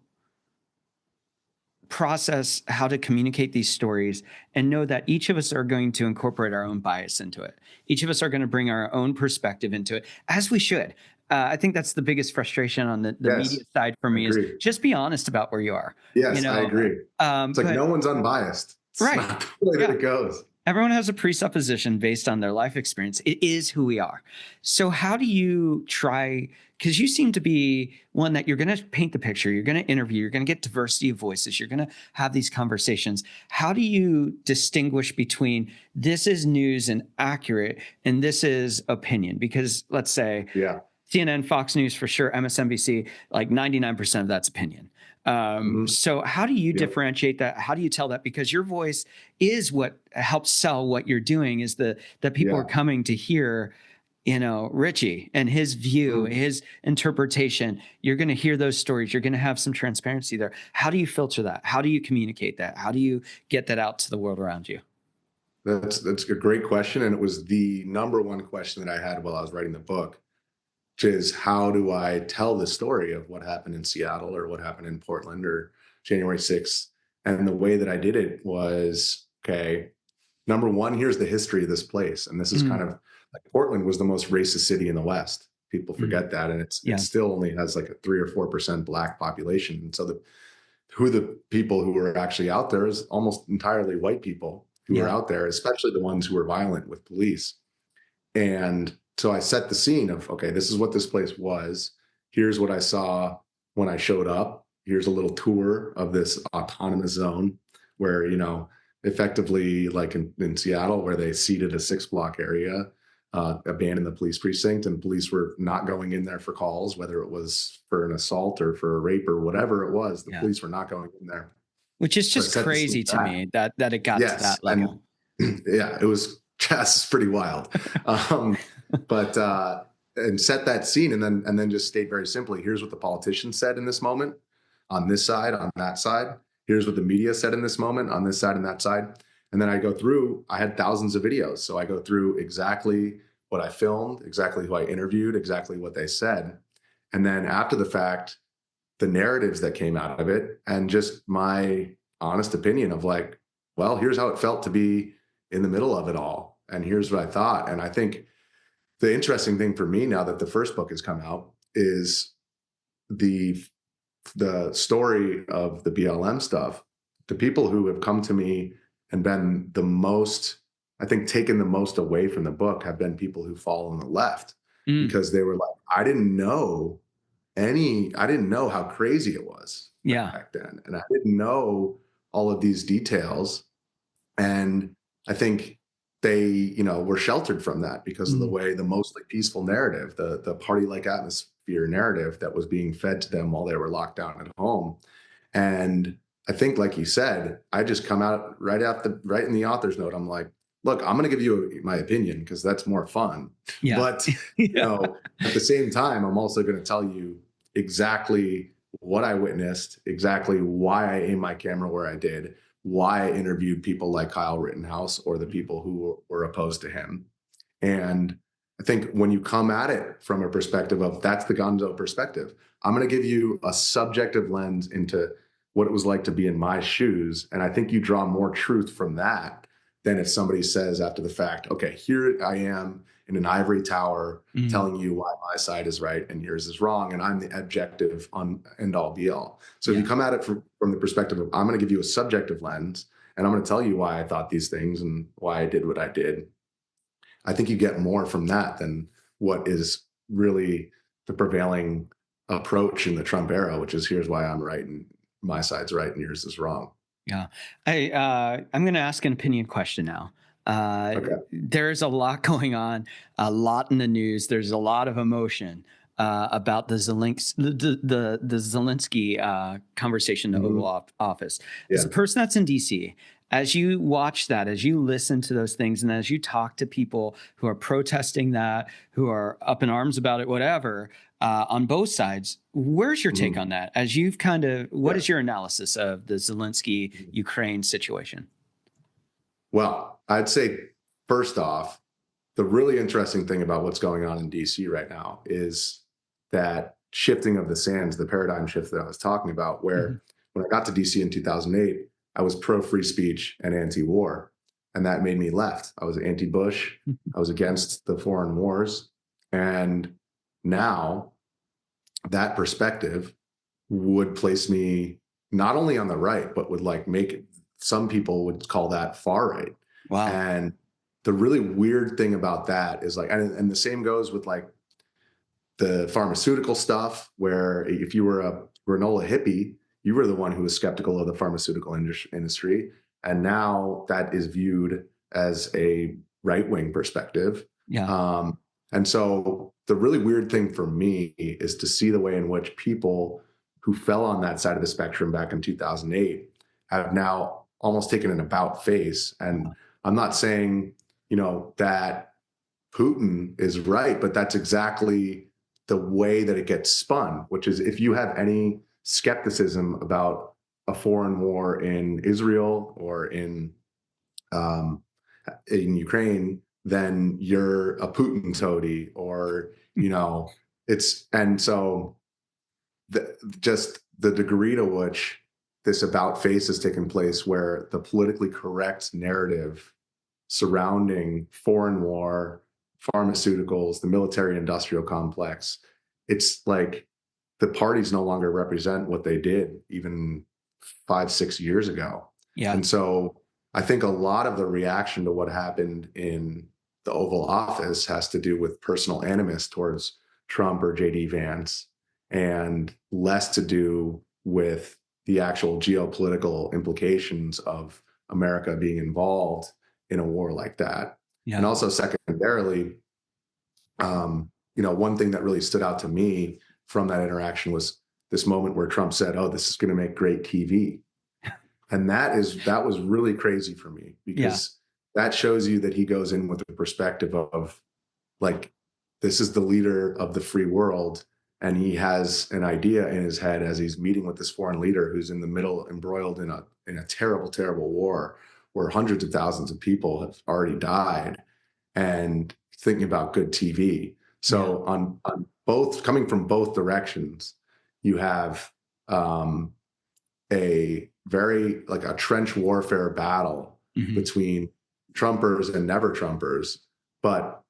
process how to communicate these stories and know that each of us are going to incorporate our own bias into it. Each of us are going to bring our own perspective into it, as we should. I think that's the biggest frustration on the Yes, media side for I me is agree. just be honest about where you are. Yes, I agree. It's like But no one's unbiased. It's right. not the way that Yeah. it goes. Everyone has a presupposition based on their life experience. It is who we are. So how do you try, because you seem to be one that you're going to paint the picture, you're going to interview, you're going to get diversity of voices, you're going to have these conversations. How do you distinguish between this is news and accurate and this is opinion? Because let's say Yeah. CNN, Fox News for sure, MSNBC, like 99% of that's opinion. So how do you differentiate that? How do you tell that? Because your voice is what helps sell what you're doing, is that people are coming to hear, Richie and his view, his interpretation. You're going to hear those stories. You're going to have some transparency there. How do you filter that? How do you communicate that? How do you get that out to the world around you? That's a great question. And it was the number one question that I had while I was writing the book, which is how do I tell the story of what happened in Seattle or what happened in Portland or January 6th? And the way that I did it was, okay, number one, here's the history of this place. And this is kind of like Portland was the most racist city in the West. People forget that. And it still only has like a 3 or 4% Black population. And so the people who were actually out there is almost entirely white people who were out there, especially the ones who were violent with police. And so I set the scene of, okay, this is what this place was. Here's what I saw when I showed up. Here's a little tour of this autonomous zone where, effectively like in Seattle, where they seeded a 6-block area, abandoned the police precinct, and police were not going in there for calls, whether it was for an assault or for a rape or whatever it was. The police were not going in there. Which is just crazy to me that it got to that level. And, it was just pretty wild. And set that scene and then just state very simply, here's what the politicians said in this moment on this side, on that side. Here's what the media said in this moment on this side and that side. And then I go through, I had thousands of videos. So I go through exactly what I filmed, exactly who I interviewed, exactly what they said. And then after the fact, the narratives that came out of it and just my honest opinion of like, well, here's how it felt to be in the middle of it all. And here's what I thought. And I think the interesting thing for me now that the first book has come out is the story of the BLM stuff. The people who have come to me and been the most, I think, taken the most away from the book have been people who fall on the left because they were like, I didn't know how crazy it was back then. And I didn't know all of these details. And I think they, were sheltered from that because of the way the mostly peaceful narrative, the party-like atmosphere narrative that was being fed to them while they were locked down at home. And I think, like you said, I just come out right in the author's note. I'm like, look, I'm going to give you my opinion because that's more fun. Yeah. But, at the same time, I'm also going to tell you exactly what I witnessed, exactly why I aimed my camera where I did, why I interviewed people like Kyle Rittenhouse or the people who were opposed to him. And I think when you come at it from a perspective of that's the gonzo perspective, I'm going to give you a subjective lens into what it was like to be in my shoes. And I think you draw more truth from that than if somebody says after the fact, okay, here I am in an ivory tower telling you why my side is right and yours is wrong. And I'm the objective on end all be all. So if you come at it from the perspective of, I'm going to give you a subjective lens and I'm going to tell you why I thought these things and why I did what I did, I think you get more from that than what is really the prevailing approach in the Trump era, which is here's why I'm right and my side's right and yours is wrong. Yeah. I'm going to ask an opinion question now. Okay. There's a lot going on, a lot in the news. There's a lot of emotion about the Zelensky conversation in the Oval Office. As a person that's in DC, as you watch that, as you listen to those things, and as you talk to people who are protesting that, who are up in arms about it, whatever, on both sides, where's your take on that? As you've what is your analysis of the Zelensky-Ukraine situation? Well, I'd say first off, the really interesting thing about what's going on in DC right now is that shifting of the sands, the paradigm shift that I was talking about, where when I got to DC in 2008, I was pro free speech and anti-war. And that made me left. I was anti-Bush. I was against the foreign wars. And now that perspective would place me not only on the right, but would like make it, some people would call that far right. Wow. And the really weird thing about that is like, and the same goes with like the pharmaceutical stuff, where if you were a granola hippie, you were the one who was skeptical of the pharmaceutical industry. And now that is viewed as a right-wing perspective. Yeah. And so the really weird thing for me is to see the way in which people who fell on that side of the spectrum back in 2008 have now almost taken an about face. And I'm not saying, that Putin is right, but that's exactly the way that it gets spun, which is if you have any skepticism about a foreign war in Israel or in Ukraine, then you're a Putin toady, or and so just the degree to which this about face has taken place, where the politically correct narrative surrounding foreign war, pharmaceuticals, the military industrial complex, it's like the parties no longer represent what they did even 5-6 years ago. Yeah. And so I think a lot of the reaction to what happened in the Oval Office has to do with personal animus towards Trump or JD Vance, and less to do with the actual geopolitical implications of America being involved in a war like that. Yeah. And also secondarily, one thing that really stood out to me from that interaction was this moment where Trump said, "Oh, this is going to make great TV." And that was really crazy for me, because that shows you that he goes in with the perspective of like, this is the leader of the free world. And he has an idea in his head as he's meeting with this foreign leader who's in the middle, embroiled in a terrible, terrible war where hundreds of thousands of people have already died, and thinking about good TV. So on both, coming from both directions, you have a very like a trench warfare battle between Trumpers and never Trumpers. But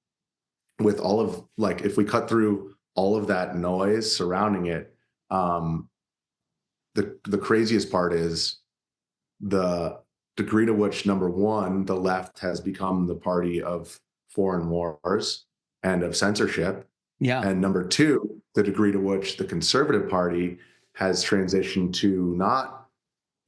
with all of, like, if we cut through all of that noise surrounding it, the craziest part is the degree to which, number one, the left has become the party of foreign wars and of censorship. Yeah. And number two, the degree to which the conservative party has transitioned to not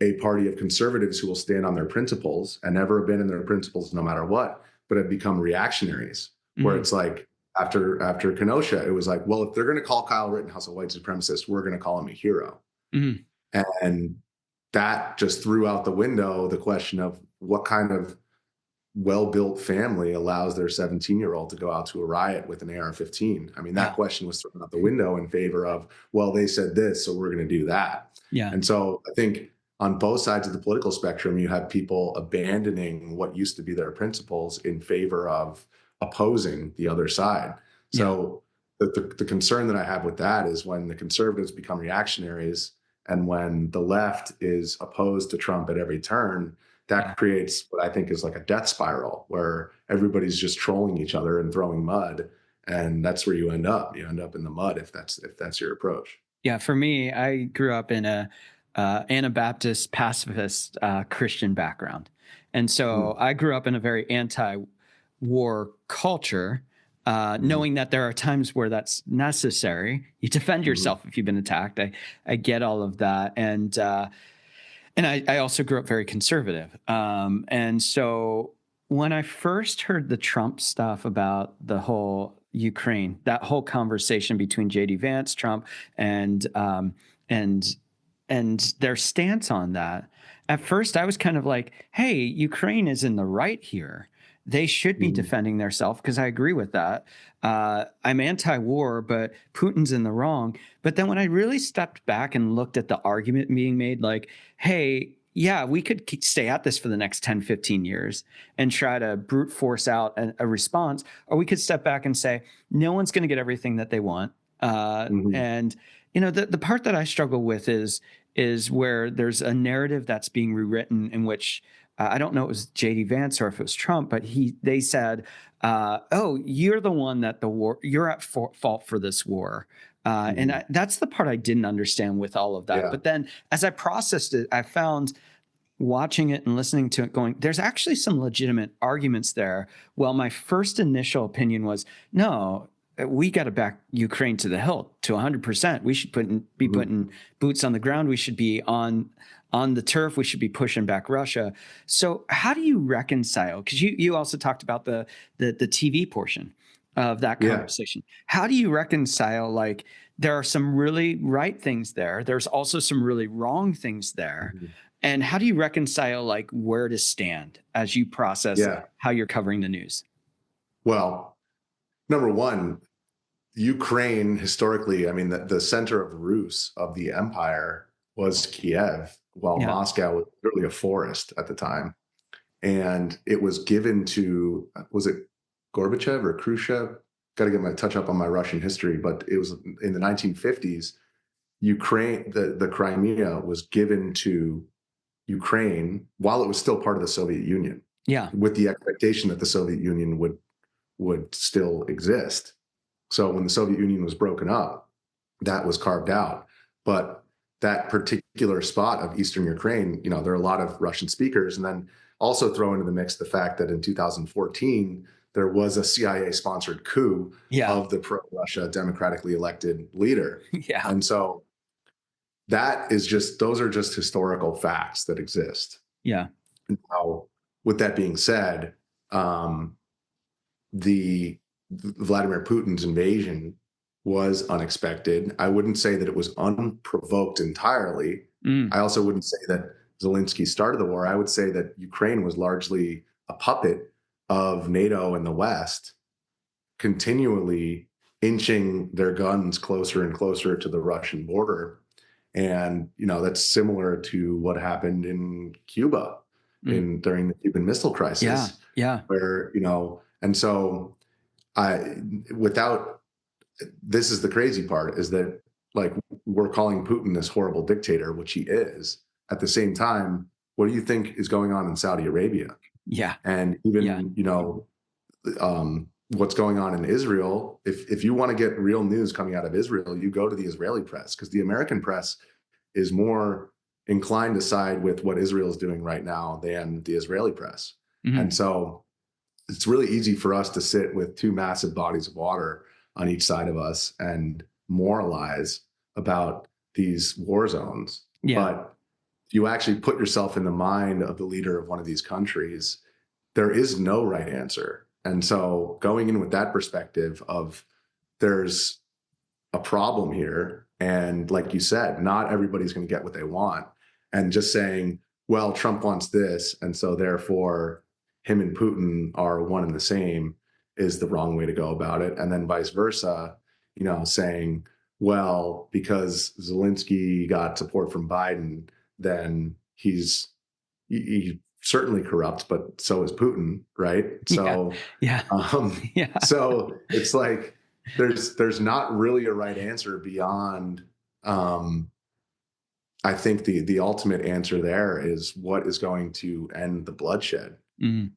a party of conservatives who will stand on their principles and never abandon their principles no matter what, but have become reactionaries, where it's like, after Kenosha, it was like, well, if they're going to call Kyle Rittenhouse a white supremacist, we're going to call him a hero. And that just threw out the window the question of what kind of well-built family allows their 17-year-old to go out to a riot with an AR-15. I mean, that question was thrown out the window in favor of, well, they said this, so we're going to do that. Yeah. And so I think on both sides of the political spectrum, you have people abandoning what used to be their principles in favor of opposing the other side. So the concern that I have with that is when the conservatives become reactionaries and when the left is opposed to Trump at every turn, that creates what I think is like a death spiral where everybody's just trolling each other and throwing mud. And that's where you end up. You end up in the mud if that's your approach. Yeah. For me, I grew up in a Anabaptist pacifist Christian background. And so I grew up in a very anti-war culture, knowing that there are times where that's necessary. You defend yourself if you've been attacked. I get all of that. And I also grew up very conservative. And so when I first heard the Trump stuff about the whole Ukraine, that whole conversation between JD Vance, Trump, and their stance on that, at first I was kind of like, hey, Ukraine is in the right here. They should be defending themselves, because I agree with that. I'm anti-war, but Putin's in the wrong. But then when I really stepped back and looked at the argument being made, like, hey, yeah, we could stay at this for the next 10, 15 years and try to brute force out a response, or we could step back and say, no one's going to get everything that they want. And, the part that I struggle with is is where there's a narrative that's being rewritten in which I don't know if it was JD Vance or if it was Trump, but they said, "Oh, you're the one that the war, you're at fault for this war." And that's the part I didn't understand with all of that. Yeah. But then as I processed it, I found watching it and listening to it going, there's actually some legitimate arguments there. Well, my first initial opinion was, no, we got to back Ukraine to the hilt to 100%. We should be putting boots on the ground. We should be on the turf. We should be pushing back Russia. So how do you reconcile? Because you also talked about the TV portion of that conversation. How do you reconcile, like, there are some really right things there. There's also some really wrong things there. And how do you reconcile, like, where to stand as you process how you're covering the news? Well, number one, Ukraine historically, I mean, the center of Rus of the empire was Kiev, while Moscow was literally a forest at the time. And it was given to, was it Gorbachev or Khrushchev? Got to get my touch up on my Russian history, but it was in the 1950s. Ukraine, the Crimea was given to Ukraine while it was still part of the Soviet Union. Yeah. With the expectation that the Soviet Union would still exist. So when the Soviet Union was broken up, that was carved out. But that particular spot of Eastern Ukraine, there are a lot of Russian speakers. And then also throw into the mix the fact that in 2014, there was a CIA-sponsored coup of the pro-Russia democratically elected leader. Yeah. And so those are just historical facts that exist. Yeah. Now, with that being said, the Vladimir Putin's invasion was unexpected. I wouldn't say that it was unprovoked entirely. I also wouldn't say that Zelensky started the war. I would say that Ukraine was largely a puppet of NATO and the West, continually inching their guns closer and closer to the Russian border. And, that's similar to what happened in Cuba during the Cuban Missile Crisis. Yeah. Where, and so this is the crazy part, is that, like, we're calling Putin this horrible dictator, which he is. At the same time, what do you think is going on in Saudi Arabia? Yeah. And even, what's going on in Israel. If you want to get real news coming out of Israel, you go to the Israeli press, because the American press is more inclined to side with what Israel is doing right now than the Israeli press. And so it's really easy for us to sit with two massive bodies of water on each side of us and moralize about these war zones. But if you actually put yourself in the mind of the leader of one of these countries, there is no right answer. And so going in with that perspective of, there's a problem here, and like you said, not everybody's going to get what they want, and just saying, well, Trump wants this, and so therefore him and Putin are one and the same, is the wrong way to go about it. And then vice versa, saying, well, because Zelensky got support from Biden, then he's certainly corrupt, but so is Putin, right? So, so it's like, there's not really a right answer beyond, I think the ultimate answer there is what is going to end the bloodshed. And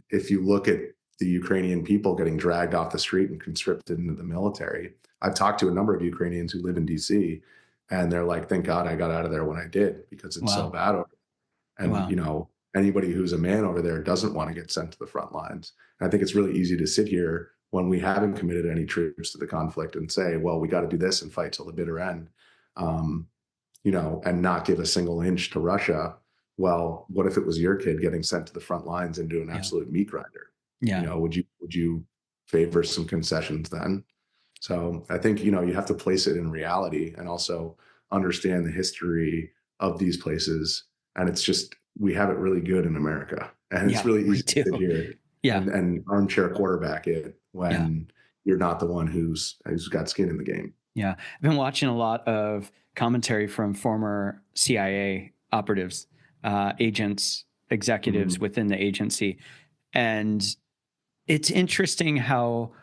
if you look at the Ukrainian people getting dragged off the street and conscripted into the military, I've talked to a number of Ukrainians who live in DC, and they're like, thank God I got out of there when I did, because it's so bad over there. And, anybody who's a man over there doesn't want to get sent to the front lines. And I think it's really easy to sit here when we haven't committed any troops to the conflict and say, well, we got to do this and fight till the bitter end, and not give a single inch to Russia. Well, what if it was your kid getting sent to the front lines into an absolute meat grinder? Would you favor some concessions then? So I think, you have to place it in reality and also understand the history of these places. And it's just, we have it really good in America, and it's really easy to sit here and armchair quarterback it when you're not the one who's got skin in the game. Yeah. I've been watching a lot of commentary from former CIA operatives, agents, executives within the agency. And it's interesting how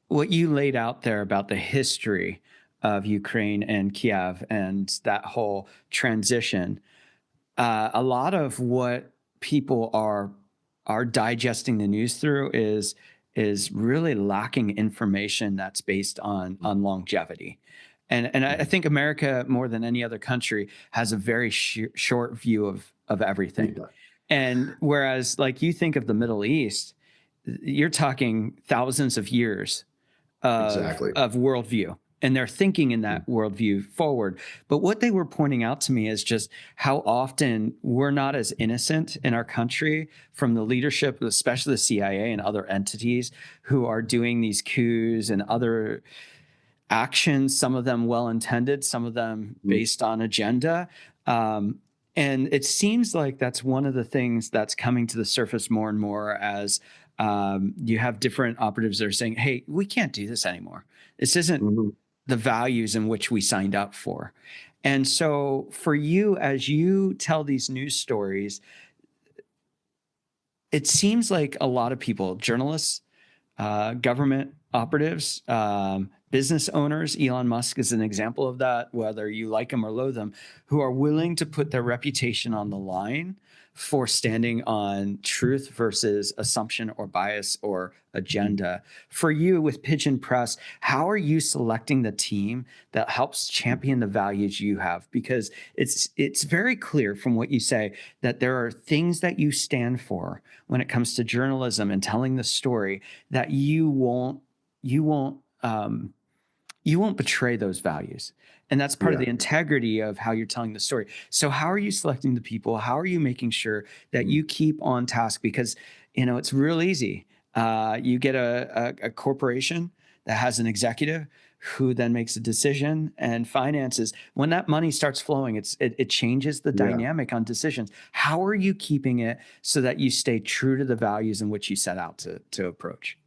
what you laid out there about the history of Ukraine and Kiev and that whole transition, a lot of what people are digesting the news through is really lacking information that's based on longevity. And I think America, more than any other country, has a very short view of everything. Yeah. And whereas, like, you think of the Middle East, you're talking thousands of years Exactly. of worldview, and they're thinking in that worldview forward. But what they were pointing out to me is just how often we're not as innocent in our country from the leadership, especially the CIA and other entities who are doing these coups and other actions, some of them well-intended, some of them based on agenda. And it seems like that's one of the things that's coming to the surface more and more as you have different operatives that are saying, hey, we can't do this anymore. This isn't the values in which we signed up for. And so for you, as you tell these news stories, it seems like a lot of people, journalists, government operatives, business owners, Elon Musk is an example of that, whether you like him or loathe him, who are willing to put their reputation on the line for standing on truth versus assumption or bias or agenda. For you with Pigeon Press, how are you selecting the team that helps champion the values you have? Because it's very clear from what you say that there are things that you stand for when it comes to journalism and telling the story that you won't betray those values. And that's part of the integrity of how you're telling the story. So how are you selecting the people? How are you making sure that you keep on task? Because, it's real easy. You get a corporation that has an executive who then makes a decision, and finances. When that money starts flowing, it changes the dynamic on decisions. How are you keeping it so that you stay true to the values in which you set out to approach?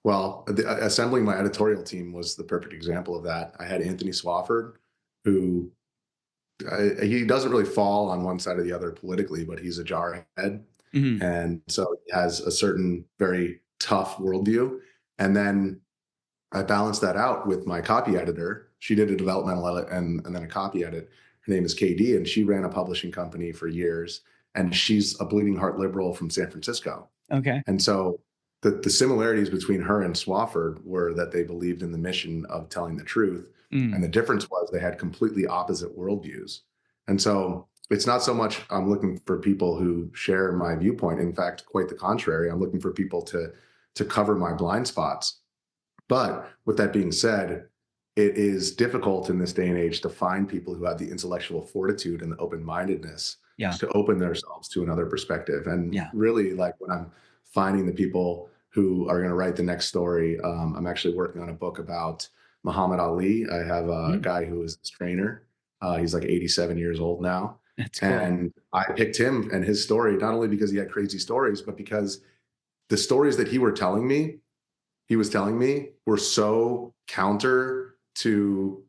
Well, assembling my editorial team was the perfect example of that. I had Anthony Swafford, who he doesn't really fall on one side or the other politically, but he's a jarhead. And so he has a certain very tough worldview. And then I balanced that out with my copy editor. She did a developmental edit and then a copy edit. Her name is KD, and she ran a publishing company for years. And she's a bleeding heart liberal from San Francisco. Okay. And so the similarities between her and Swafford were that they believed in the mission of telling the truth. And the difference was they had completely opposite worldviews. And so it's not so much I'm looking for people who share my viewpoint. In fact, quite the contrary. I'm looking for people to cover my blind spots. But with that being said, it is difficult in this day and age to find people who have the intellectual fortitude and the open-mindedness to open themselves to another perspective. And really, like, when I'm finding the people who are going to write the next story, I'm actually working on a book about Muhammad Ali. I have a guy who is his trainer. He's like 87 years old now. That's cool. And I picked him and his story, not only because he had crazy stories, but because the stories that he was telling me were so counter to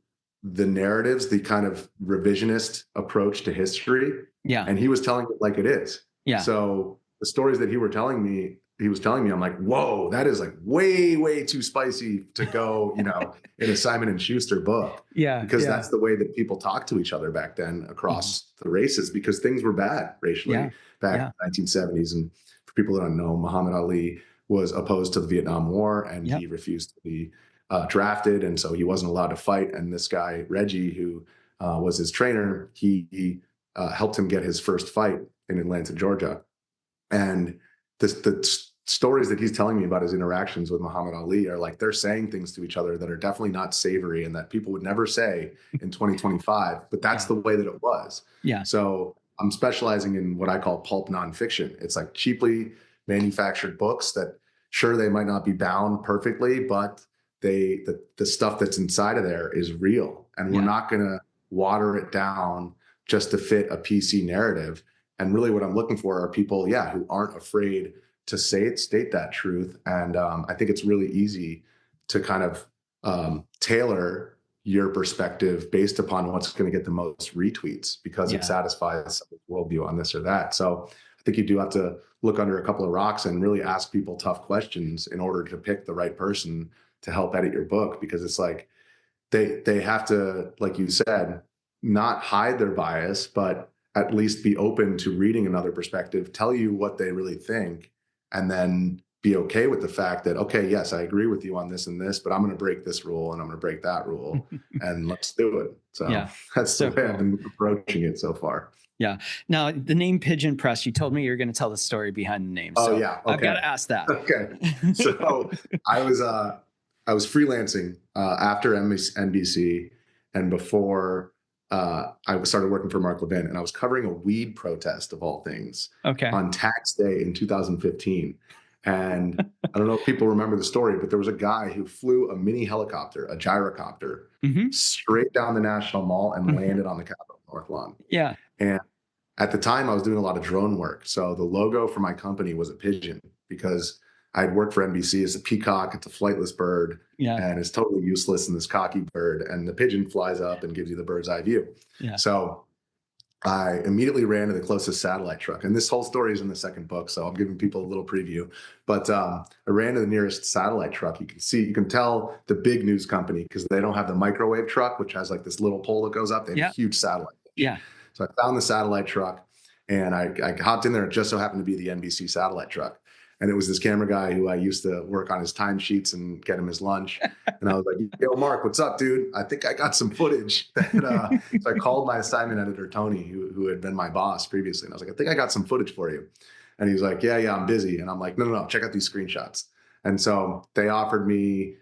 the narratives, the kind of revisionist approach to history. Yeah. And he was telling it like it is. Yeah. So the stories that he was telling me, I'm like, whoa, that is like way, way too spicy to go, in a Simon & Schuster book. Yeah. Because that's the way that people talked to each other back then across the races, because things were bad racially back in the 1970s. And for people that don't know, Muhammad Ali was opposed to the Vietnam War, and he refused to be drafted. And so he wasn't allowed to fight. And this guy, Reggie, who was his trainer, he helped him get his first fight in Atlanta, Georgia. And the stories that he's telling me about his interactions with Muhammad Ali are like, they're saying things to each other that are definitely not savory and that people would never say in 2025, but that's the way that it was. Yeah. So I'm specializing in what I call pulp nonfiction. It's like cheaply manufactured books that, sure, they might not be bound perfectly, but the stuff that's inside of there is real. And we're not going to water it down just to fit a PC narrative. And really what I'm looking for are people, who aren't afraid to state that truth. And I think it's really easy to kind of tailor your perspective based upon what's going to get the most retweets, because it satisfies worldview on this or that. So I think you do have to look under a couple of rocks and really ask people tough questions in order to pick the right person to help edit your book. Because it's like, they have to, like you said, not hide their bias, but at least be open to reading another perspective, tell you what they really think, and then be okay with the fact that, okay, yes, I agree with you on this and this, but I'm going to break this rule and I'm going to break that rule and let's do it. So Yeah. that's So the way cool. I've been approaching it so far. Yeah. Now, the name Pigeon Press, you told me you're going to tell the story behind the name. Oh, So yeah. Okay. I've got to ask that. Okay. So I was freelancing after NBC and before I started working for Mark Levin, and I was covering a weed protest of all things on tax day in 2015. And I don't know if people remember the story, but there was a guy who flew a mini helicopter, a gyrocopter, straight down the National Mall and landed on the Capitol North lawn. Yeah. And at the time, I was doing a lot of drone work. So the logo for my company was a pigeon because I had worked for NBC as a peacock. It's a flightless bird, and it's totally useless in this cocky bird. And the pigeon flies up and gives you the bird's eye view. Yeah. So I immediately ran to the closest satellite truck. And this whole story is in the second book, so I'm giving people a little preview. But I ran to the nearest satellite truck. You can tell the big news company because they don't have the microwave truck, which has like this little pole that goes up. They have a huge satellite. Yeah. So I found the satellite truck and I hopped in there. It just so happened to be the NBC satellite truck. And it was this camera guy who I used to work on his timesheets and get him his lunch. And I was like, yo, Mark, what's up, dude? I think I got some footage. So I called my assignment editor, Tony, who had been my boss previously. And I was like, I think I got some footage for you. And he's like, yeah, I'm busy. And I'm like, no, check out these screenshots. And so they offered me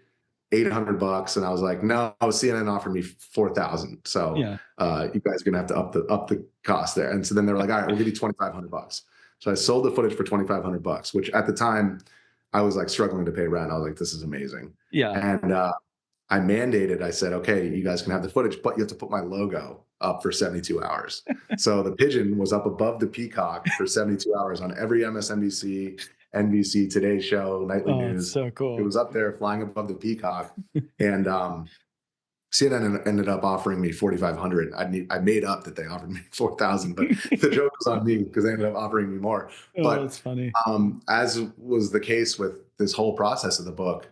$800, and I was like, no, CNN offered me $4,000. So you guys are gonna have to up the cost there. And so then they were like, all right, we'll give you $2,500. So I sold the footage for $2,500, which at the time I was like struggling to pay rent. I was like, this is amazing. Yeah. And I mandated, I said, okay, you guys can have the footage, but you have to put my logo up for 72 hours. So the pigeon was up above the peacock for 72 hours on every MSNBC, NBC, Today Show, Nightly News. So cool. It was up there flying above the peacock. And CNN ended up offering me $4,500. I made up that they offered me $4,000, but the joke was on me because they ended up offering me more. But that's funny. As was the case with this whole process of the book,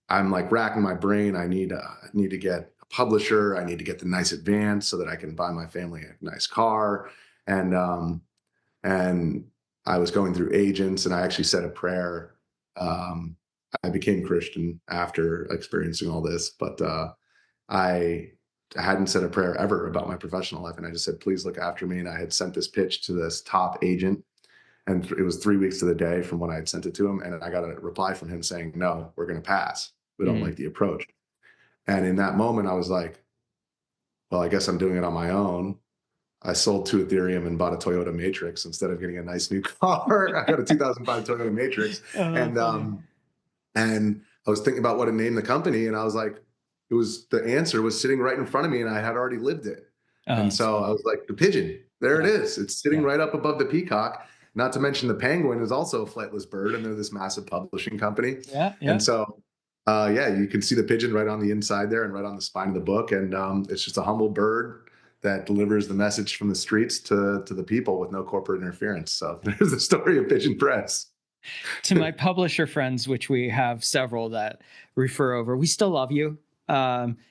I'm like racking my brain. I need to get a publisher. I need to get the nice advance so that I can buy my family a nice car. And I was going through agents, and I actually said a prayer. I became Christian after experiencing all this, but I hadn't said a prayer ever about my professional life. And I just said, please look after me. And I had sent this pitch to this top agent, and it was 3 weeks to the day from when I had sent it to him. And I got a reply from him saying, no, we're going to pass. We don't like the approach. And in that moment, I was like, well, I guess I'm doing it on my own. I sold 2 Ethereum and bought a Toyota Matrix instead of getting a nice new car. I got a 2005 Toyota Matrix. And I was thinking about what to name the company. And I was like, the answer was sitting right in front of me, and I had already lived it. And so I was like, the pigeon, there it is. It's sitting right up above the peacock. Not to mention the penguin is also a flightless bird, and they're this massive publishing company. And so, you can see the pigeon right on the inside there and right on the spine of the book. And it's just a humble bird that delivers the message from the streets to the people with no corporate interference. So there's the story of Pigeon Press. To my publisher friends, which we have several that refer over, we still love you.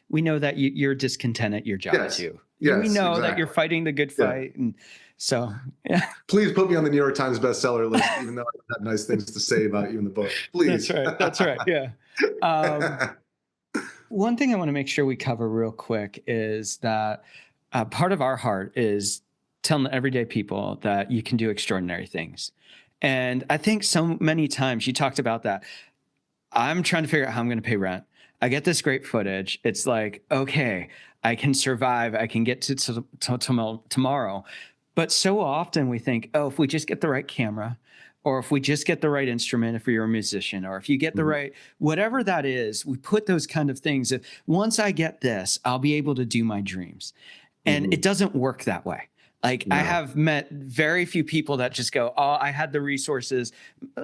We know that you're discontent at your job too. Yes, we know that you're fighting the good fight. And so, please put me on the New York Times bestseller list, even though I don't have nice things to say about you in the book. Please. That's right. Yeah. One thing I want to make sure we cover real quick is that part of our heart is telling everyday people that you can do extraordinary things. And I think so many times you talked about that. I'm trying to figure out how I'm going to pay rent. I get this great footage. It's like, okay, I can survive. I can get to tomorrow. But so often we think, oh, if we just get the right camera, or if we just get the right instrument, if you're a musician, or if you get the right, whatever that is, we put those kind of things that once I get this, I'll be able to do my dreams. And it doesn't work that way. Like I have met very few people that just go, oh, I had the resources.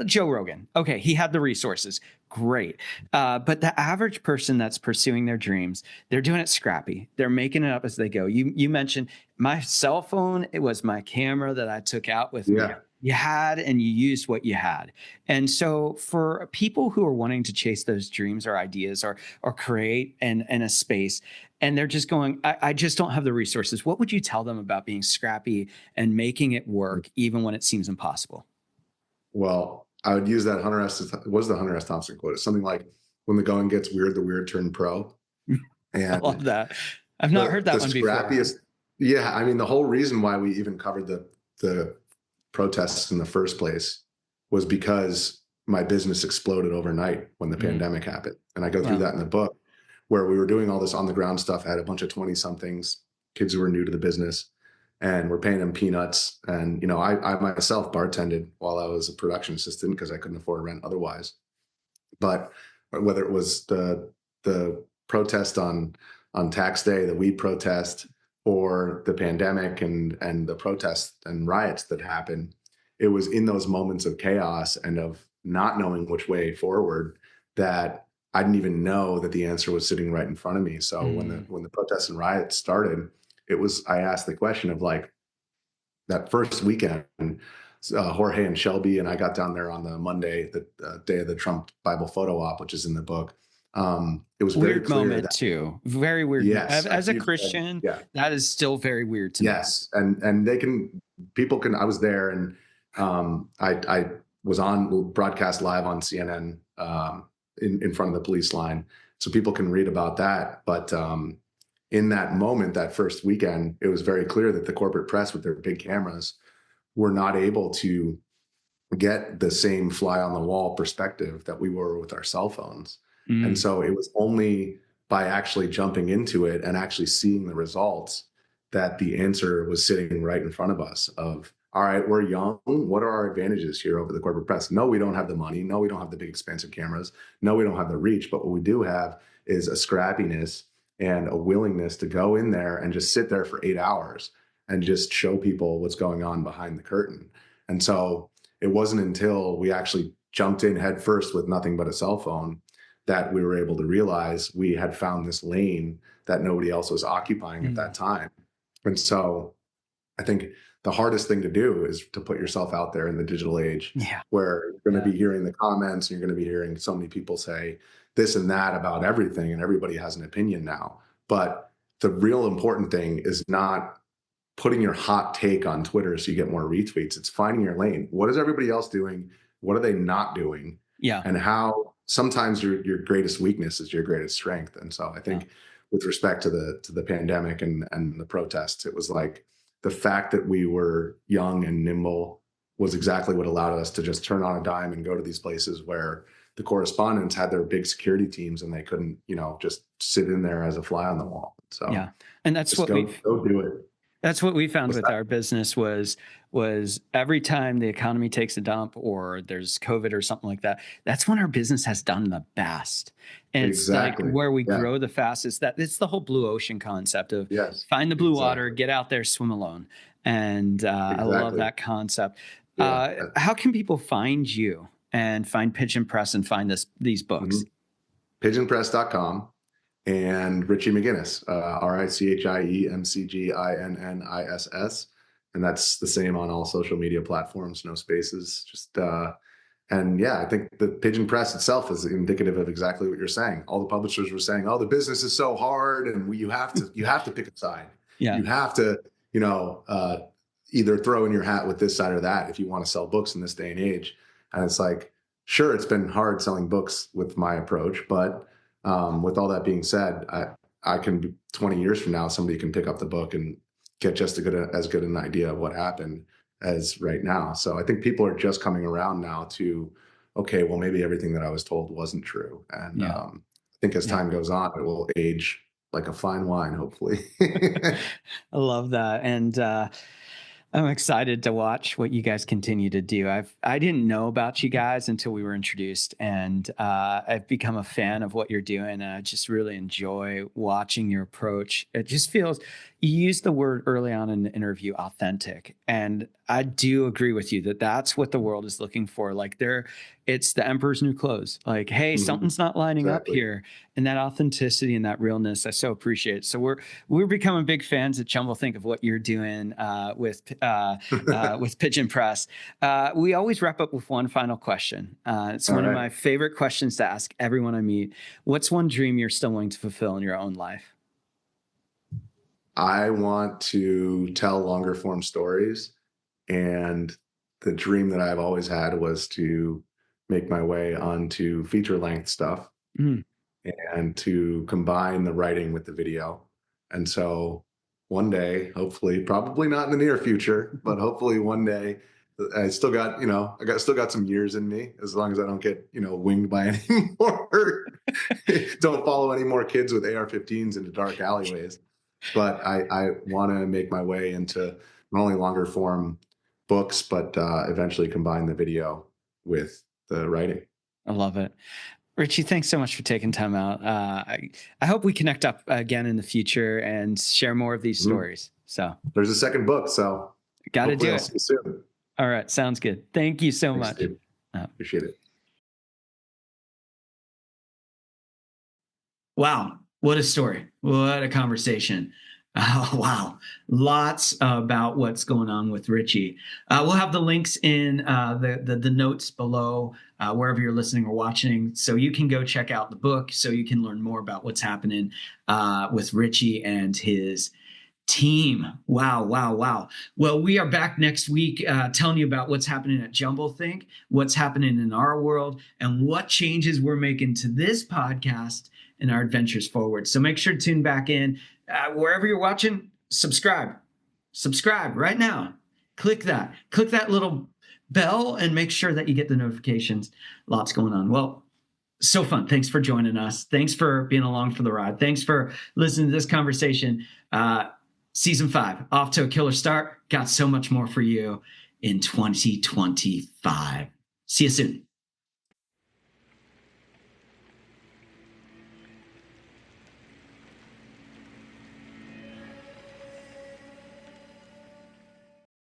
Joe Rogan. Okay. He had the resources. Great. But the average person that's pursuing their dreams, they're doing it scrappy. They're making it up as they go. You mentioned my cell phone. It was my camera that I took out with me You had and you used what you had. And so for people who are wanting to chase those dreams or ideas or create in a space, and they're just going, I just don't have the resources. What would you tell them about being scrappy and making it work even when it seems impossible? Well, I would use that what was the Hunter S. Thompson quote? It's something like, when the going gets weird, the weird turn pro. I love And that. I've not heard that one before. Yeah, I mean, the whole reason why we even covered the protests in the first place was because my business exploded overnight when the pandemic happened. And I go through that in the book, where we were doing all this on the ground stuff. I had a bunch of 20 somethings, kids who were new to the business, and we're paying them peanuts. And, I myself bartended while I was a production assistant because I couldn't afford rent otherwise. But whether it was the protest on tax day, the weed protest, or the pandemic and the protests and riots that happened, it was in those moments of chaos and of not knowing which way forward that I didn't even know that the answer was sitting right in front of me. So when the protests and riots started, I asked the question of, like, that first weekend, Jorge and Shelby and I got down there on the Monday, the day of the Trump Bible photo op, which is in the book. It was very Weird clear moment too. Very weird. Yes, As a Christian, that is still very weird to me. Yes, and people can. I was there, and I was on broadcast live on CNN in front of the police line, so people can read about that. But in that moment, that first weekend, it was very clear that the corporate press with their big cameras were not able to get the same fly on the wall perspective that we were with our cell phones. And so it was only by actually jumping into it and actually seeing the results that the answer was sitting right in front of us of, all right, we're young. What are our advantages here over the corporate press? No, we don't have the money. No, we don't have the big expensive cameras. No, we don't have the reach. But what we do have is a scrappiness and a willingness to go in there and just sit there for 8 hours and just show people what's going on behind the curtain. And so it wasn't until we actually jumped in head first with nothing but a cell phone that we were able to realize we had found this lane that nobody else was occupying at that time. And so I think the hardest thing to do is to put yourself out there in the digital age, where you're going to be hearing the comments, and you're going to be hearing so many people say this and that about everything, and everybody has an opinion now. But the real important thing is not putting your hot take on Twitter so you get more retweets. It's finding your lane. What is everybody else doing? What are they not doing? And how sometimes your greatest weakness is your greatest strength. And so I think with respect to the pandemic and the protests, it was like the fact that we were young and nimble was exactly what allowed us to just turn on a dime and go to these places where the correspondents had their big security teams and they couldn't, just sit in there as a fly on the wall. So and that's what go do it. That's what we found with our business was every time the economy takes a dump or there's COVID or something like that, that's when our business has done the best. And it's like where we grow the fastest. That it's the whole blue ocean concept of find the blue water, get out there, swim alone. And I love that concept. How can people find you and find Pigeon Press and find these books? Pigeonpress.com. And Richie McGinniss, RICHIEMCGINNISS. And that's the same on all social media platforms, no spaces. And I think the Pigeon Press itself is indicative of exactly what you're saying. All the publishers were saying, oh, the business is so hard and you have to pick a side. You have to, either throw in your hat with this side or that if you want to sell books in this day and age. And it's like, sure, it's been hard selling books with my approach, but with all that being said, I can be 20 years from now, somebody can pick up the book and get just as good an idea of what happened as right now. So I think people are just coming around now to, okay, well, maybe everything that I was told wasn't true. And I think as time goes on, it will age like a fine wine, hopefully. I love that. And I'm excited to watch what you guys continue to do. I didn't know about you guys until we were introduced, and I've become a fan of what you're doing. I just really enjoy watching your approach. It just feels, you used the word early on in the interview, authentic. And I do agree with you that that's what the world is looking for. Like it's the emperor's new clothes. Like, hey, something's not lining up here. And that authenticity and that realness, I so appreciate. So we're becoming big fans at Jumble Think of what you're doing with Pigeon Press. We always wrap up with one final question. It's one of my favorite questions to ask everyone I meet. What's one dream you're still wanting to fulfill in your own life? I want to tell longer form stories. And the dream that I've always had was to make my way onto feature length stuff and to combine the writing with the video. And so one day, hopefully, probably not in the near future, but hopefully one day, I still got, still got some years in me, as long as I don't get, winged by any more, don't follow any more kids with AR-15s into dark alleyways. But I want to make my way into not only longer form books, but eventually combine the video with the writing. I love it. Richie, thanks so much for taking time out. I hope we connect up again in the future and share more of these stories. So there's a second book, so got to do it. I'll see you soon. All right. Sounds good. Thank you so much. Steve. Appreciate it. Wow. What a story. What a conversation. Oh, wow. Lots about what's going on with Richie. We'll have the links in the notes below, wherever you're listening or watching. So you can go check out the book so you can learn more about what's happening with Richie and his team. Wow, wow, wow. Well, we are back next week telling you about what's happening at Jumblethink, what's happening in our world, and what changes we're making to this podcast and our adventures forward. So make sure to tune back in. Wherever you're watching, subscribe right now. Click that little bell and make sure that you get the notifications. Lots going on. Well, so fun. Thanks for joining us. Thanks for being along for the ride. Thanks for listening to this conversation. Season 5 off to a killer start. Got so much more for you in 2025. See you soon.